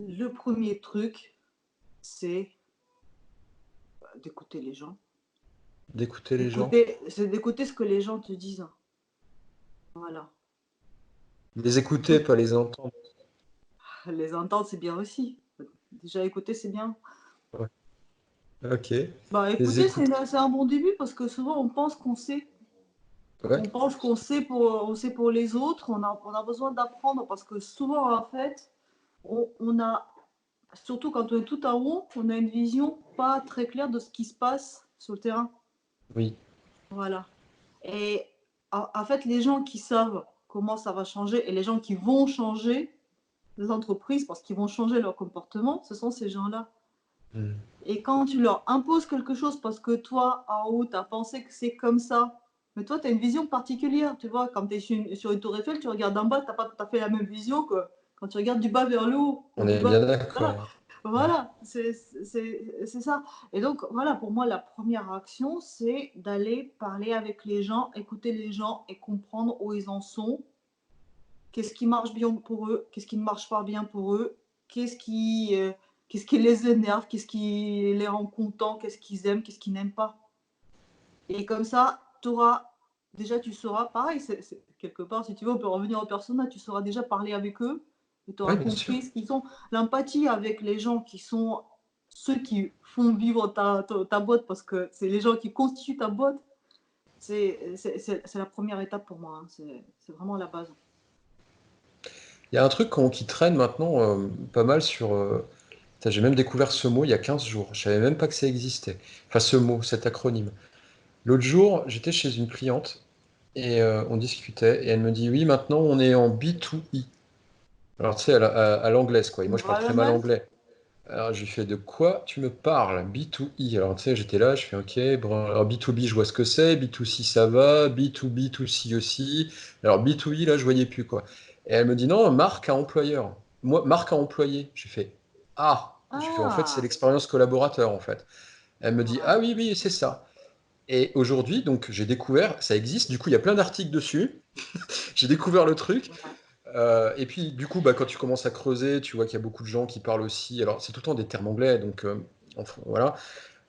Le premier truc, c'est d'écouter les gens. d'écouter les gens. C'est d'écouter ce que les gens te disent. Voilà. Les écouter, pas les entendre. Les entendre, c'est bien aussi. Déjà, écouter, c'est bien. Ouais. Ok. Bah, Les écouter, écouter. c'est un bon début parce que souvent, on pense qu'on sait. Ouais. On pense on sait pour les autres. On a besoin d'apprendre parce que souvent, en fait, on a, surtout quand on est tout en haut, on a une vision pas très claire de ce qui se passe sur le terrain. Oui. Voilà. Et en fait, les gens qui savent comment ça va changer et les gens qui vont changer les entreprises parce qu'ils vont changer leur comportement, ce sont ces gens-là. Hmm. Et quand tu leur imposes quelque chose parce que toi, en haut, tu as pensé que c'est comme ça, mais toi, tu as une vision particulière, tu vois, quand tu es sur une tour Eiffel, tu regardes en bas, tu n'as pas tout à fait la même vision que quand tu regardes du bas vers le haut, ou On du est bas. bien Voilà. d'accord. Voilà, c'est ça. Et donc, voilà, pour moi, la première action, c'est d'aller parler avec les gens, écouter les gens et comprendre où ils en sont, qu'est-ce qui marche bien pour eux, qu'est-ce qui ne marche pas bien pour eux, qu'est-ce qui, euh, qu'est-ce qui les énerve, qu'est-ce qui les rend contents, qu'est-ce qu'ils aiment, qu'est-ce qu'ils n'aiment pas. Et comme ça, déjà, tu sauras, pareil, quelque part, si tu veux, on peut revenir aux personnes, tu sauras déjà parler avec eux, et tu auras Oui, bien sûr. compris ce qu'ils sont. L'empathie avec les gens qui sont ceux qui font vivre ta boîte, parce que c'est les gens qui constituent ta boîte, c'est la première étape pour moi, hein. C'est vraiment la base. Il y a un truc qui traîne maintenant pas mal sur. Putain, j'ai même découvert ce mot il y a 15 jours. Je savais même pas que ça existait. Enfin, ce mot, cet acronyme. L'autre jour, j'étais chez une cliente et on discutait et elle me dit oui, maintenant on est en B2E. Alors tu sais, à l'anglaise quoi. Et moi je parle très mal Environment, anglais. Alors je lui fais de quoi tu me parles? B2E. Alors tu sais, j'étais là, je fais ok. Bon, alors B2B, je vois ce que c'est. B2C, ça va. B2B, 2C aussi. Alors B2E, là, je voyais plus quoi. Et elle me dit non, marque à employeur. Moi, marque à employé. J'ai fait ah. J'ai fait en fait, c'est ah, l'expérience collaborateur en fait. Elle me dit ah voilà. oui, oui, c'est ça. Et aujourd'hui, donc, j'ai découvert, ça existe. Du coup, il y a plein d'articles dessus. J'ai découvert le truc. Ouais. Et puis, du coup, bah, quand tu commences à creuser, tu vois qu'il y a beaucoup de gens qui parlent aussi. Alors, c'est tout le temps des termes anglais, donc enfin, voilà.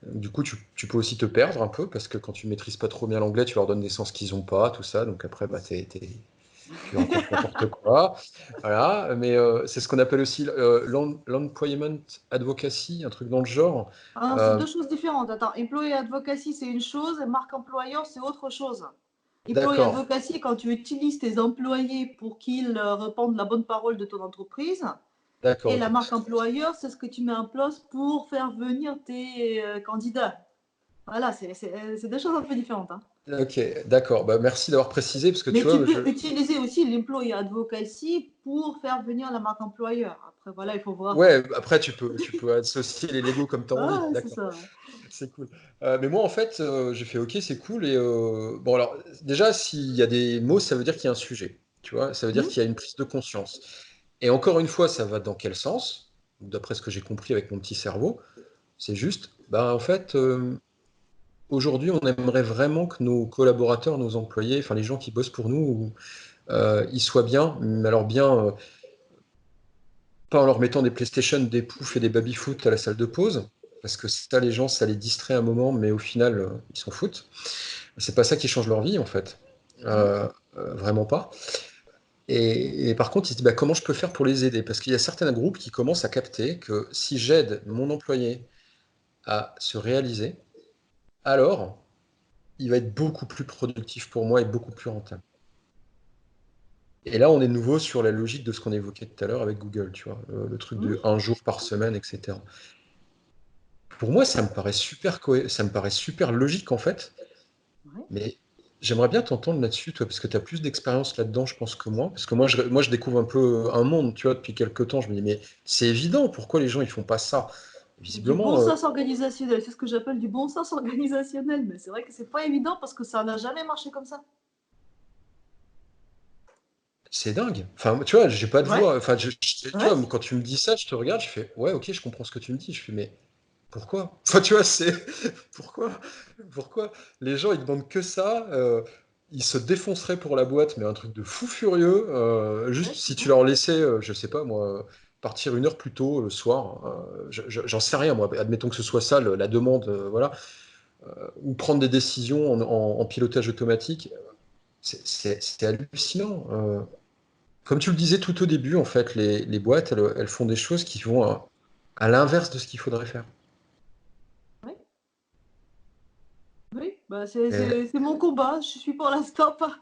Du coup, tu peux aussi te perdre un peu parce que quand tu maîtrises pas trop bien l'anglais, tu leur donnes des sens qu'ils ont pas, tout ça. Donc après, bah, tu racontes n'importe quoi. Voilà. Mais c'est ce qu'on appelle aussi l'employment advocacy, un truc dans le genre. Ah non, c'est Euh, deux choses différentes. Attends, employee advocacy, c'est une chose, et marque employeur, c'est autre chose. Employee d'accord, advocacy, quand tu utilises tes employés pour qu'ils répandent la bonne parole de ton entreprise, d'accord, et la ok. marque employeur, c'est ce que tu mets en place pour faire venir tes candidats. Voilà, c'est deux choses un peu différentes, hein. Ok, d'accord. Bah, merci d'avoir précisé parce que tu Mais tu vois, peux utiliser aussi l'employee advocacy pour faire venir la marque employeur. Après, voilà, il faut voir. ouais, après tu peux associer les Lego comme tu as envie, Ah, c'est d'accord, ça. c'est cool. Mais moi en fait, j'ai fait ok, c'est cool. Et bon, alors déjà, s'il y a des mots, ça veut dire qu'il y a un sujet, tu vois, ça veut dire Hmm. qu'il y a une prise de conscience. Et encore une fois, ça va dans quel sens? D'après ce que j'ai compris avec mon petit cerveau, c'est juste, bah en fait, aujourd'hui, on aimerait vraiment que nos collaborateurs, nos employés, enfin les gens qui bossent pour nous, ils soient bien, mais alors bien. Pas en leur mettant des PlayStation, des poufs et des baby-foot à la salle de pause, parce que ça, les gens, ça les distrait un moment, mais au final, ils s'en foutent. C'est pas ça qui change leur vie, en fait. Oui. Vraiment pas. Et par contre, ils se disent, bah, comment je peux faire pour les aider? Parce qu'il y a certains groupes qui commencent à capter que si j'aide mon employé à se réaliser, alors il va être beaucoup plus productif pour moi et beaucoup plus rentable. Et là, on est de nouveau sur la logique de ce qu'on évoquait tout à l'heure avec Google, tu vois, le truc Hmm. de un jour par semaine, etc. Pour moi, ça me paraît ça me paraît super logique en fait, Oui. mais j'aimerais bien t'entendre là-dessus, toi, parce que tu as plus d'expérience là-dedans, je pense, que moi. Parce que moi, je découvre un peu un monde, tu vois, depuis quelques temps. Je me dis, mais c'est évident, pourquoi les gens ils font pas ça? C'est du bon Visiblement, sens organisationnel, c'est ce que j'appelle du bon sens organisationnel, mais c'est vrai que c'est pas évident parce que ça n'a jamais marché comme ça. c'est dingue. Enfin, tu vois, j'ai pas de Ouais, voix. Enfin, tu ouais. vois, quand tu me dis ça, je te regarde, je fais, ouais, ok, je comprends ce que tu me dis. Je fais, mais pourquoi? Enfin, tu vois, c'est pourquoi? Pourquoi? Les gens, ils demandent que ça. Ils se défonceraient pour la boîte, mais un truc de fou furieux. Juste Ouais, c'est si tu ça. leur laissais, je sais pas moi, partir une heure plus tôt le soir, j'en sais rien moi. Admettons que ce soit ça la demande, voilà, ou prendre des décisions en pilotage automatique. C'est hallucinant. Comme tu le disais tout au début, en fait, les boîtes, elles font des choses qui vont à l'inverse de ce qu'il faudrait faire. Oui, oui, bah Et- c'est mon combat. Je suis pour l'instant pas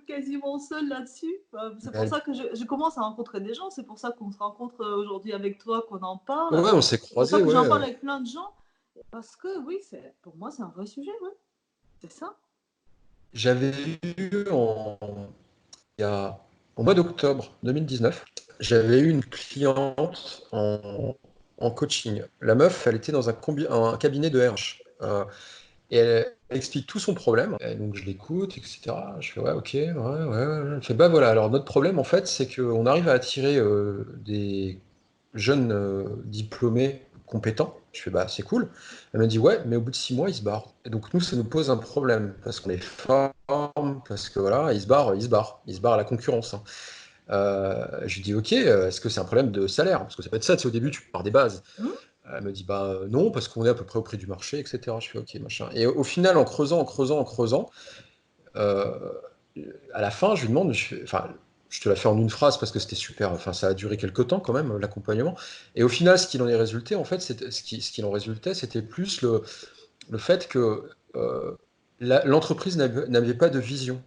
quasiment seule là-dessus. C'est pour mais ça que je commence à rencontrer des gens. C'est pour ça qu'on se rencontre aujourd'hui avec toi, qu'on en parle. ouais, on s'est C'est pour ça croisés, que ouais. j'en parle avec plein de gens. Parce que oui, pour moi, c'est un vrai sujet. Ouais. C'est ça. J'avais eu il y a, au mois d'octobre 2019, j'avais eu une cliente en coaching. La meuf, elle était dans un cabinet de RH. Et elle explique tout son problème. Et donc je l'écoute, etc. Je fais ouais, ok, ouais, ouais, ouais. Elle fait bah voilà, alors notre problème en fait, c'est qu'on arrive à attirer des jeune diplômé compétent. Je fais, bah, c'est cool. Elle m'a dit, ouais, mais au bout de 6 mois, il se barre. Et donc, nous, ça nous pose un problème, parce qu'on les forme, parce que voilà, il se barre à la concurrence, hein. Je lui dis, ok, est-ce que c'est un problème de salaire? Parce que ça peut être ça, tu sais, au début, tu pars des bases. Hmm. Elle me dit, bah non, parce qu'on est à peu près au prix du marché, etc. Je fais, ok, machin. Et au final, en creusant, euh, à la fin, je lui demande, enfin, je te la fais en une phrase parce que c'était super, enfin, ça a duré quelques temps quand même, l'accompagnement. Et au final, ce qu'il en est résulté, en fait, ce qu'il en résultait, c'était plus le fait que l'entreprise n'avait pas de vision.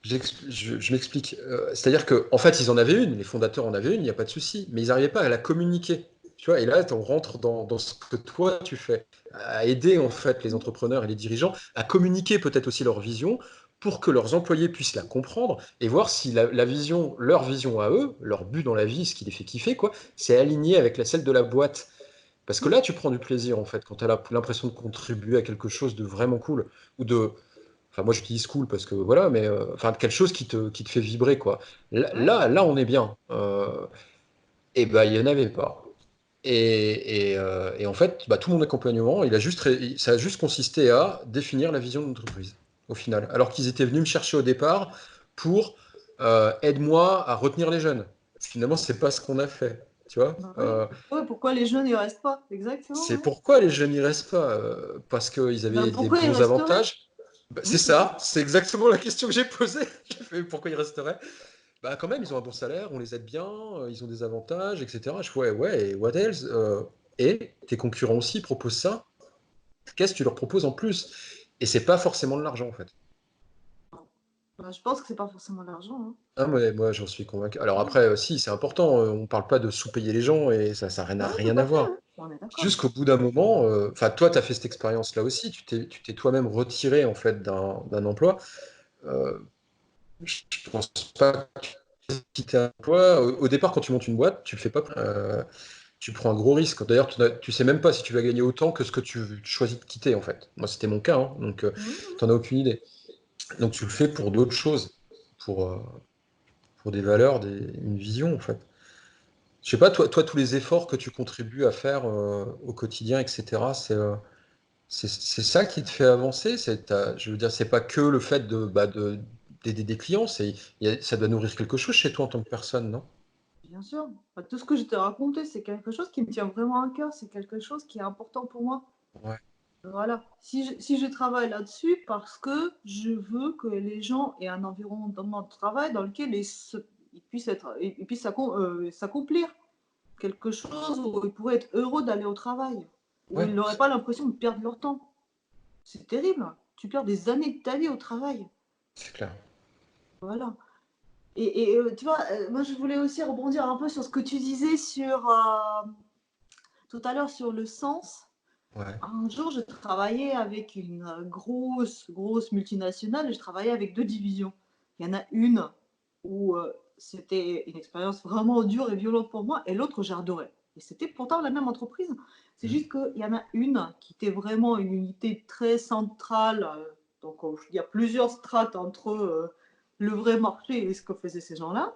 Je m'explique. C'est-à-dire que, en fait, ils en avaient une, les fondateurs en avaient une, il n'y a pas de souci, mais ils n'arrivaient pas à la communiquer. Tu vois, et là, on rentre dans ce que toi tu fais, à aider en fait les entrepreneurs et les dirigeants à communiquer peut-être aussi leur vision pour que leurs employés puissent la comprendre et voir si la vision, leur vision à eux, leur but dans la vie, ce qui les fait kiffer, quoi, c'est aligné avec celle de la boîte. Parce que là, tu prends du plaisir en fait, quand tu as l'impression de contribuer à quelque chose de vraiment cool ou de, enfin, moi, j'utilise cool parce que voilà, mais enfin, quelque chose qui te fait vibrer, quoi. Ouais. Là, on est bien. Et ben, il n'y en avait pas. Et en fait, bah, tout mon accompagnement, ça a juste consisté à définir la vision de l'entreprise, au final. Alors qu'ils étaient venus me chercher au départ pour aide-moi à retenir les jeunes. Finalement, c'est pas ce qu'on a fait. Tu vois. Bah oui. Pourquoi les jeunes n'y restent pas? Exactement, C'est ouais. pourquoi les jeunes n'y restent pas, parce qu'ils Ben, avaient des pourquoi ils bons resteraient? avantages. Bah, c'est C'est ça. ça, c'est exactement la question que j'ai posée. J'ai fait pourquoi ils resteraient? Bah quand même, ils ont un bon salaire, on les aide bien, ils ont des avantages, etc. Je fais ouais, ouais, et what else? Et tes concurrents aussi proposent ça. Qu'est-ce que tu leur proposes en plus? Et c'est pas forcément de l'argent en fait. Ben, je pense que c'est pas forcément l'argent, hein. Ah, moi, j'en suis convaincu. Alors Ouais. après, si, c'est important, on parle pas de sous-payer les gens et ça n'a Ouais, tout rien à à fait, voir. ouais. On est d'accord. Juste qu'au bout d'un moment, enfin, toi, tu as fait cette expérience-là aussi, tu t'es toi-même retiré en fait d'un emploi. Euh, je pense pas que tu quitter un emploi. Au départ, quand tu montes une boîte, tu le fais pas. Tu prends un gros risque. D'ailleurs, tu sais même pas si tu vas gagner autant que ce que tu choisis de quitter, en fait. Moi, c'était mon cas, hein, donc Mhm. tu n'en as aucune idée. Donc tu le fais pour d'autres choses, pour, euh, pour des valeurs, une vision, en fait. Je sais pas, toi, tous les efforts que tu contribues à faire au quotidien, etc., c'est ça qui te fait avancer. Je veux dire, c'est pas que le fait d'aider des clients, ça doit nourrir quelque chose chez toi en tant que personne, non? Bien sûr. Bah, tout ce que je t'ai raconté, c'est quelque chose qui me tient vraiment à cœur. C'est quelque chose qui est important pour moi. Ouais, Voilà. Si je travaille là-dessus, parce que je veux que les gens aient un environnement de travail dans lequel ils puissent s'accomplir. Quelque chose où ils pourraient être heureux d'aller au travail, où ouais, ils n'auraient pas l'impression de perdre leur temps. C'est terrible. Tu perds des années de ta vie au travail. c'est clair. Voilà. Et tu vois, moi je voulais aussi rebondir un peu sur ce que tu disais tout à l'heure sur le sens. Ouais. Un jour, je travaillais avec une grosse multinationale et je travaillais avec deux divisions. Il y en a une où c'était une expérience vraiment dure et violente pour moi et l'autre, j'adorais. Et c'était pourtant la même entreprise. C'est Mhm. juste qu'il y en a une qui était vraiment une unité très centrale. Donc, il y a plusieurs strates entre le vrai marché et ce que faisaient ces gens-là.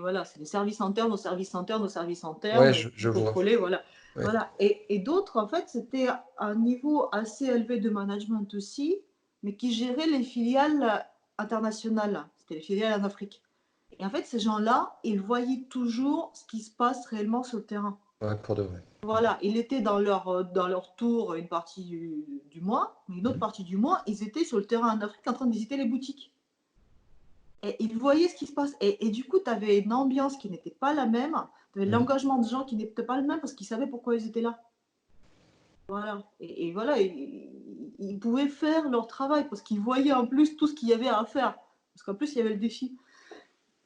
Voilà, c'est les services internes aux services internes aux services Ouais, internes, et je qui vois. contrôlaient, voilà. Ouais. Voilà. Et d'autres, en fait, c'était un niveau assez élevé de management aussi, mais qui géraient les filiales internationales. C'était les filiales en Afrique. Et en fait, ces gens-là, ils voyaient toujours ce qui se passe réellement sur le terrain. Ouais, pour de vrai. Voilà, ils étaient dans leur tour une partie du mois, mais une autre Mhm. partie du mois, ils étaient sur le terrain en Afrique en train de visiter les boutiques. Et ils voyaient ce qui se passe. Et du coup, tu avais une ambiance qui n'était pas la même. Tu avais Mhm. l'engagement de gens qui n'était pas le même parce qu'ils savaient pourquoi ils étaient là. Voilà. Et voilà, ils pouvaient faire leur travail parce qu'ils voyaient en plus tout ce qu'il y avait à faire. Parce qu'en plus, il y avait le défi.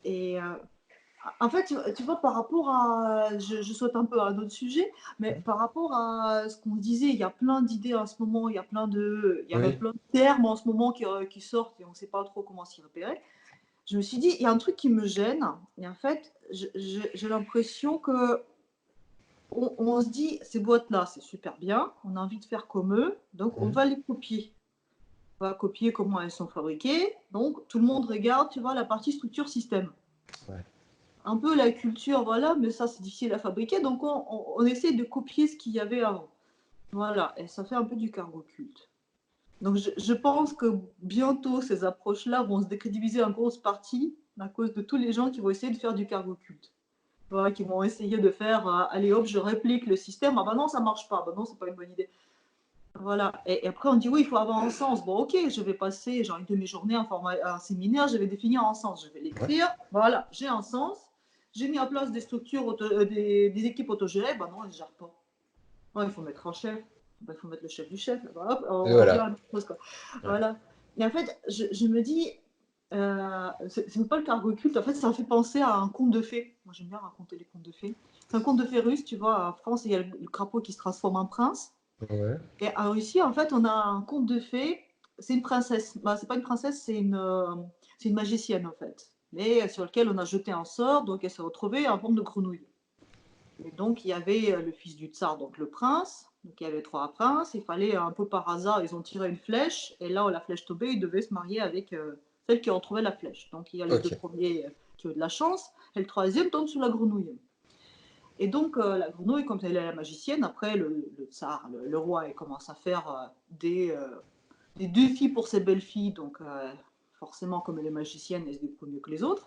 Et en fait, tu vois, par rapport à. Je saute un peu à un autre sujet, mais par rapport à ce qu'on disait, il y a plein d'idées en ce moment, il y a même Oui. plein de termes en ce moment qui sortent et on ne sait pas trop comment s'y repérer. Je me suis dit, il y a un truc qui me gêne. Et en fait, j'ai l'impression que on se dit, ces boîtes-là, c'est super bien, on a envie de faire comme eux, donc on Mhm. va les copier. On va copier comment elles sont fabriquées. Donc tout le monde regarde, tu vois, la partie structure système. Ouais. un peu la culture, voilà, mais ça, c'est difficile à fabriquer. Donc, on essaie de copier ce qu'il y avait avant. Voilà, et ça fait un peu du cargo culte. Donc, je pense que bientôt, ces approches-là vont se décrédibiliser en grosse partie à cause de tous les gens qui vont essayer de faire du cargo culte. Voilà, qui vont essayer de faire, allez hop, je réplique le système. Ah bah non, ça marche pas. Bah non, c'est pas une bonne idée. Voilà. Et après, on dit oui, il faut avoir un sens. Bon, ok, je vais passer genre une demi-journée un séminaire, je vais définir un sens, je vais l'écrire. Voilà, j'ai un sens. J'ai mis en place des structures, des équipes autogérées. Bah non, elles ne gèrent pas. Ouais, il faut mettre un chef. Bah, il faut mettre le chef du chef. Bah, hop, Et on revient à voilà. la même chose, quoi. Ouais. Voilà. Et en fait, je me dis, c'est pas le cargo culte. En fait, ça me fait penser à un conte de fées. Moi, j'aime bien raconter les contes de fées. C'est un conte de fées russe, tu vois. En France, il y a le crapaud qui se transforme en prince. Ouais. Et en Russie, en fait, on a un conte de fées. C'est une princesse. Bah, c'est pas une princesse, c'est une magicienne, en fait. Mais sur lequel on a jeté un sort, donc elle s'est retrouvée en forme de grenouille. Et donc, il y avait le fils du tsar, donc le prince. Donc, il y avait 3 princes. Il fallait un peu par hasard, ils ont tiré une flèche. Et là où la flèche tombait, ils devaient se marier avec celle qui retrouvait la flèche. Donc, il y a les 2 Ok. premiers qui ont eu de la chance. Et le troisième tombe sur la grenouille. Et donc, la grenouille, comme elle est la magicienne, après, le tsar, le roi, il commence à faire des défis pour ses belles-filles. Donc, forcément, comme elle est magicienne, elle se débrouille mieux que les autres.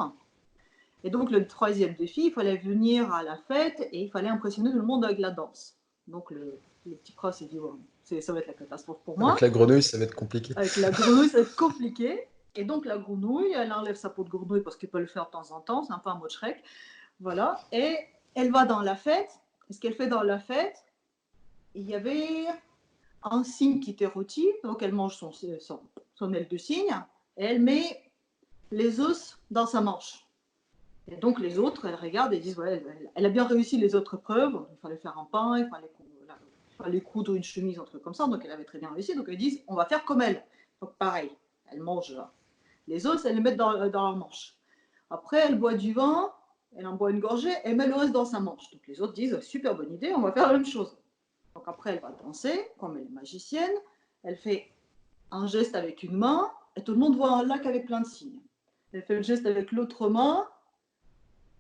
Et donc, le troisième défi, il fallait venir à la fête et il fallait impressionner tout le monde avec la danse. Donc, le petit prince s'est dit, oh, ça va être la catastrophe pour Avec moi. la grenouille, ça va être compliqué. Avec la grenouille, ça va être compliqué. Et donc, la grenouille, elle enlève sa peau de grenouille parce qu'elle peut le faire de temps en temps. C'est un peu un mode Shrek. Voilà. Et elle va dans la fête. Et ce qu'elle fait dans la fête, il y avait un cygne qui était rôti. Donc, elle mange son aile de cygne. Et elle met les os dans sa manche. Et donc les autres, elles regardent et disent ouais, elle a bien réussi les autres preuves. Il fallait faire un pain, il fallait coudre une chemise, un truc comme ça. Donc elle avait très bien réussi. Donc elles disent on va faire comme elle. Donc pareil, elle mange les os, elles les mettent dans leur manche. Après, elle boit du vin, elle en boit une gorgée, elle met le reste dans sa manche. Donc les autres disent super bonne idée, on va faire la même chose. Donc après, elle va danser, comme elle est magicienne. Elle fait un geste avec une main et tout le monde voit un lac avec plein de signes. Elle fait le geste avec l'autre main.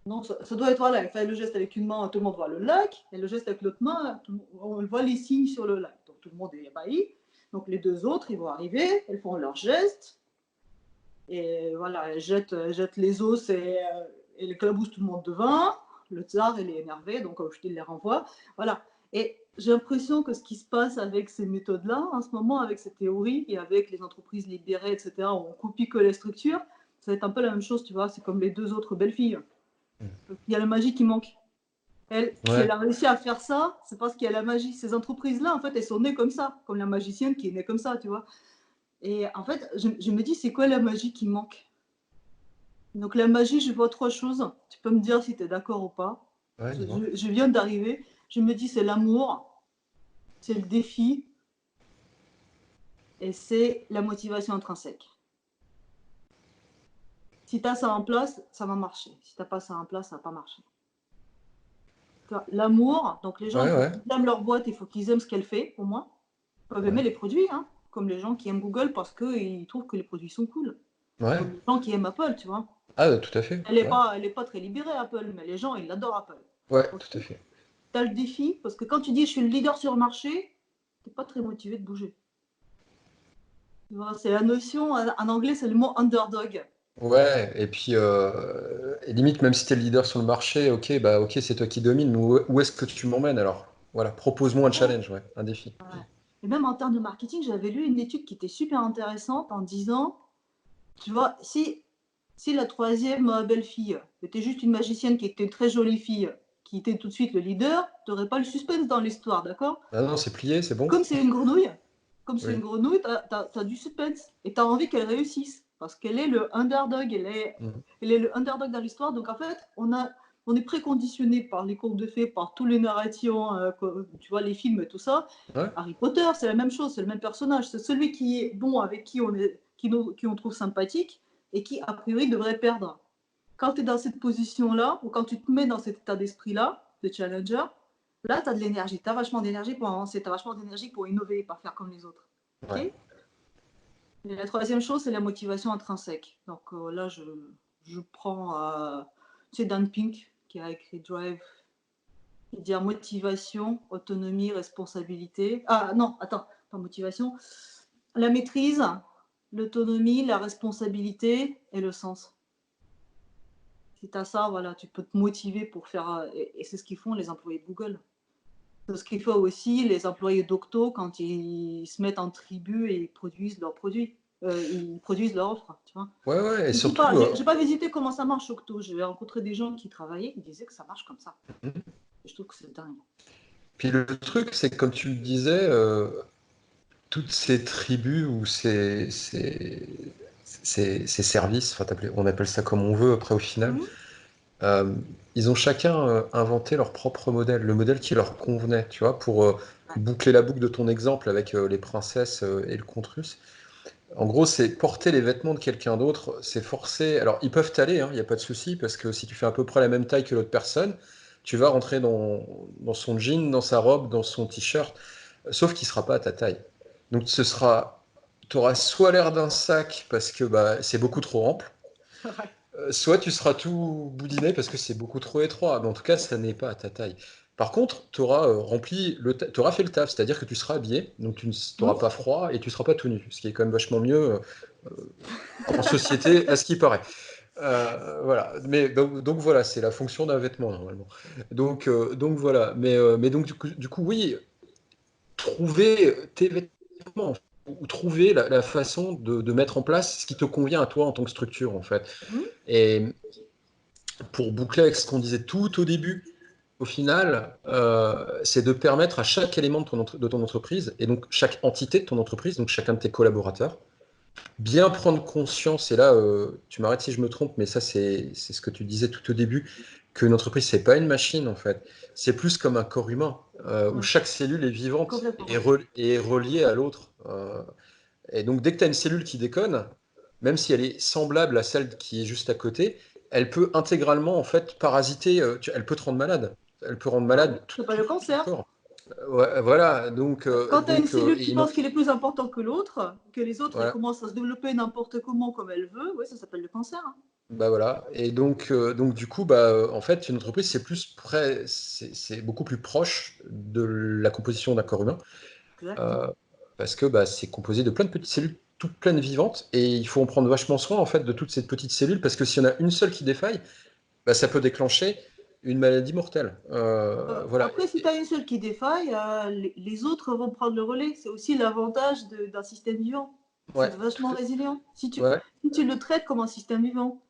Non, ça doit être là. Elle fait le geste avec une main, tout le monde voit le lac. Et le geste avec l'autre main, on voit les signes sur le lac. Donc tout le monde est ébahi. Donc les 2 autres, ils vont arriver, elles font leur geste. Et voilà, elles jettent les os et elles éclaboussent tout le monde de vin. Le tsar, il est énervé, donc il les renvoie. Voilà. Et j'ai l'impression que ce qui se passe avec ces méthodes-là, en ce moment, avec ces théories et avec les entreprises libérées, etc., où on copie que les structures, ça va être un peu la même chose, tu vois. C'est comme les 2 autres belles filles. Il y a la magie qui manque. Elle, si Ouais. elle a réussi à faire ça, c'est parce qu'il y a la magie. Ces entreprises-là, en fait, elles sont nées comme ça, comme la magicienne qui est née comme ça, tu vois. Et en fait, je me dis, c'est quoi la magie qui manque? Donc la magie, je vois 3 choses. Tu peux me dire si tu es d'accord ou pas. Ouais, dis-moi. Je viens d'arriver. Je me dis, c'est l'amour, c'est le défi et c'est la motivation intrinsèque. Si tu as ça en place, ça va marcher. Si tu n'as pas ça en place, ça ne va pas marcher. L'amour, donc les gens, il Ouais, faut ouais. qu'ils aiment leur boîte, il faut qu'ils aiment ce qu'elle fait, au moins. Ils peuvent Ouais. aimer les produits, hein, comme les gens qui aiment Google parce qu'ils trouvent que les produits sont cool. Ouais. Comme les gens qui aiment Apple, tu vois. Ah, tout à fait. Ouais. Elle est pas très libérée, Apple, mais les gens, ils adorent Apple. Ouais, Ok. tout à fait. Tu as le défi, parce que quand tu dis je suis le leader sur le marché, tu n'es pas très motivé de bouger. C'est la notion, en anglais, c'est le mot underdog. Ouais, et puis et limite, même si tu es le leader sur le marché, ok, bah ok, c'est toi qui domines, mais où est-ce que tu m'emmènes alors? Voilà, propose-moi un Ouais. challenge, ouais, un défi. Ouais. Et même en termes de marketing, j'avais lu une étude qui était super intéressante en disant, tu vois, si la troisième belle-fille était juste une magicienne qui était une très jolie fille, qui était tout de suite le leader, tu n'aurais pas le suspense dans l'histoire, d'accord? Ah non, c'est plié, c'est bon? Comme c'est une grenouille, comme c'est Oui. une grenouille, t'as du suspense et t'as envie qu'elle réussisse parce qu'elle est le underdog, Mhm. elle est le underdog dans l'histoire. Donc en fait, on est préconditionné par les contes de fées, par tous les narrations, tu vois, les films et tout ça. Ouais, Harry Potter, c'est la même chose, c'est le même personnage. C'est celui qui est bon, avec qui on trouve sympathique et qui, a priori, devrait perdre. Quand tu es dans cette position-là, ou quand tu te mets dans cet état d'esprit-là, de challenger, là, tu as de l'énergie. Tu as vachement d'énergie pour avancer, tu as vachement d'énergie pour innover et pas faire comme les autres. ouais. Okay. Et la troisième chose, c'est la motivation intrinsèque. Donc là, je prends C'est Dan Pink qui a écrit Drive. Il dit motivation, autonomie, responsabilité. Ah non, attends, pas motivation. La maîtrise, l'autonomie, la responsabilité et le sens. Si tu as ça, voilà, tu peux te motiver pour faire. Et c'est ce qu'ils font les employés de Google. C'est ce qu'ils font aussi les employés d'Octo quand ils se mettent en tribu et ils produisent leurs produits. Ils produisent leur offre, tu vois. Ouais, et Je sais surtout. pas, j'ai pas visité comment ça marche Octo. J'ai rencontré des gens qui travaillaient, qui disaient que ça marche comme ça. Je trouve que c'est dingue. Puis le truc, c'est que comme tu le disais, toutes ces tribus ou ces services, enfin, on appelle ça comme on veut après au final, Mhm. ils ont chacun inventé leur propre modèle, le modèle qui leur convenait, tu vois, pour Ouais. boucler la boucle de ton exemple avec les princesses et le conte russe. En gros, c'est porter les vêtements de quelqu'un d'autre, c'est forcer. Alors, ils peuvent t'aller, il n'y a pas de souci, parce que si tu fais à peu près la même taille que l'autre personne, tu vas rentrer dans son jean, dans sa robe, dans son t-shirt, sauf qu'il ne sera pas à ta taille. Donc, tu auras soit l'air d'un sac parce que bah, c'est beaucoup trop ample, Ouais. soit tu seras tout boudiné parce que c'est beaucoup trop étroit. Mais en tout cas, ça n'est pas à ta taille. Par contre, tu auras t'auras fait le taf, c'est-à-dire que tu seras habillé, donc tu n'auras Mhm. pas froid et tu seras pas tout nu, ce qui est quand même vachement mieux en société, à ce qui paraît. Voilà, mais donc voilà, c'est la fonction d'un vêtement normalement. Donc voilà, mais donc du coup, oui, trouver tes vêtements ou trouver la façon de mettre en place ce qui te convient à toi en tant que structure en fait. Mhm. Et pour boucler avec ce qu'on disait tout au début, au final, c'est de permettre à chaque élément de ton entreprise et donc chaque entité de ton entreprise, donc chacun de tes collaborateurs, bien prendre conscience, et là, tu m'arrêtes si je me trompe, mais ça, c'est ce que tu disais tout au début, qu'une entreprise, c'est pas une machine, en fait. C'est plus comme un corps humain, où Ouais. chaque cellule est vivante Complètement. et est reliée à l'autre. Et donc, dès que tu as une cellule qui déconne, même si elle est semblable à celle qui est juste à côté, elle peut intégralement, en fait, parasiter, elle peut te rendre malade. Elle peut rendre Ah oui, malade c'est pas tout le ton cancer. corps. Ouais, voilà, donc, Quand tu as une cellule et qui pense qu'il est plus important que l'autre, que les autres elles voilà. commencent à se développer n'importe comment comme elles veulent, ouais, ça s'appelle le cancer. Hein. Bah voilà. Et donc du coup, bah, en fait, une entreprise, c'est beaucoup plus proche de la composition d'un corps humain, euh, Exactement. parce que bah, c'est composé de plein de petites cellules, toutes pleines vivantes, et il faut en prendre vachement soin en fait de toutes ces petites cellules, parce que s'il y en a une seule qui défaille, bah, ça peut déclencher une maladie mortelle. Voilà. Après, si tu as une seule qui défaille, les autres vont prendre le relais. C'est aussi l'avantage d'un système vivant. C'est Ouais, vachement résilient. ouais, Si tu le traites comme un système vivant,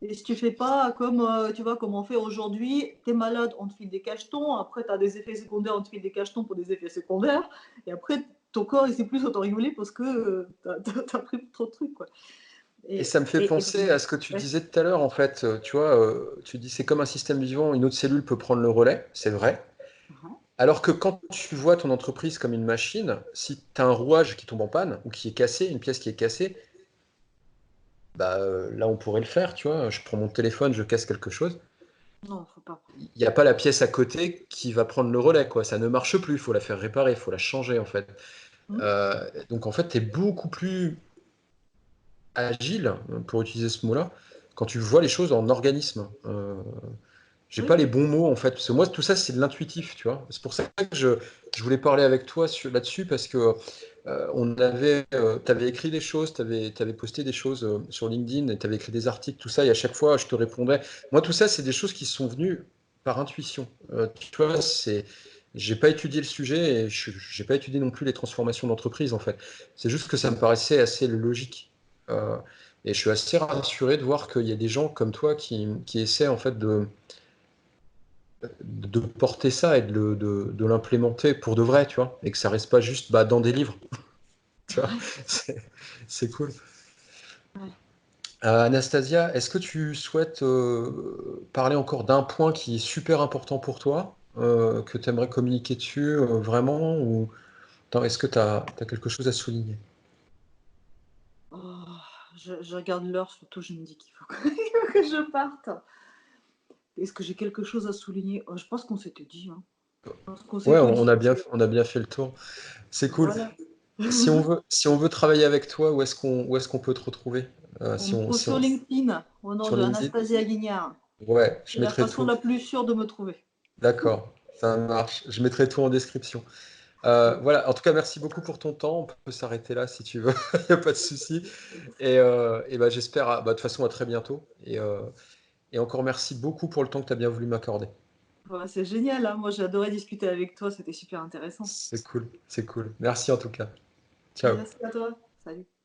et si tu fais pas comme, tu vois, comme on fait aujourd'hui, tu es malade, on te file des cachetons, après tu as des effets secondaires, on te file des cachetons pour des effets secondaires, et après ton corps il sait plus s'auto-réguler parce que tu as pris trop de trucs. Quoi. et ça me fait Et penser à ce que tu ouais. disais tout à l'heure, en fait. Tu vois, tu dis c'est comme un système vivant, une autre cellule peut prendre le relais, c'est vrai. Mhm. Alors que quand tu vois ton entreprise comme une machine, si tu as un rouage qui tombe en panne ou qui est cassé, une pièce qui est cassée, bah là on pourrait le faire, tu vois. Je prends mon téléphone, je casse quelque chose. Non, faut pas. Il n'y a pas la pièce à côté qui va prendre le relais, quoi. Ça ne marche plus, il faut la faire réparer, il faut la changer en fait. Mhm. Donc en fait, tu es beaucoup plus agile, pour utiliser ce mot-là, quand tu vois les choses en organisme. J'ai pas Oui. les bons mots en fait, parce que moi tout ça c'est de l'intuitif, tu vois. C'est pour ça que je voulais parler avec toi là-dessus, parce que t'avais écrit des choses, t'avais posté des choses sur LinkedIn, et t'avais écrit des articles, tout ça, et à chaque fois je te répondais. Moi tout ça c'est des choses qui sont venues par intuition. Tu vois, j'ai pas étudié le sujet et j'ai pas étudié non plus les transformations d'entreprise en fait. C'est juste que ça me paraissait assez logique. Euh, et je suis assez rassuré de voir qu'il y a des gens comme toi qui essaient en fait de porter ça et de l'implémenter pour de vrai, tu vois, et que ça reste pas juste bah, dans des livres, tu vois, Ouais. c'est c'est cool. Ouais. Anastasia, est-ce que tu souhaites parler encore d'un point qui est super important pour toi, que tu aimerais communiquer dessus vraiment, ou attends, est-ce que tu as quelque chose à souligner? Oh, je regarde l'heure, surtout je me dis qu'il faut il faut que je parte. Est-ce que j'ai quelque chose à souligner? Je pense qu'on s'était dit. Hein. Je pense qu'on s'est Ouais, tout dit. on a bien fait le tour. C'est cool. Voilà. Si on veut travailler avec toi, où est-ce qu'on peut te retrouver? On me trouve sur LinkedIn au nom Sur de LinkedIn? Anastasia Guignard. Ouais, je C'est la mettrai façon tout. la plus sûre de me trouver. D'accord, ça marche. Je mettrai tout en description. Voilà, en tout cas, merci beaucoup pour ton temps. On peut s'arrêter là si tu veux, il n'y a pas de souci. Et bah, j'espère, de toute façon, à très bientôt. Et encore merci beaucoup pour le temps que tu as bien voulu m'accorder. Voilà, c'est génial, hein. Moi, j'ai adoré discuter avec toi, c'était super intéressant. C'est cool, c'est cool. Merci en tout cas. Ciao. Merci à toi. Salut.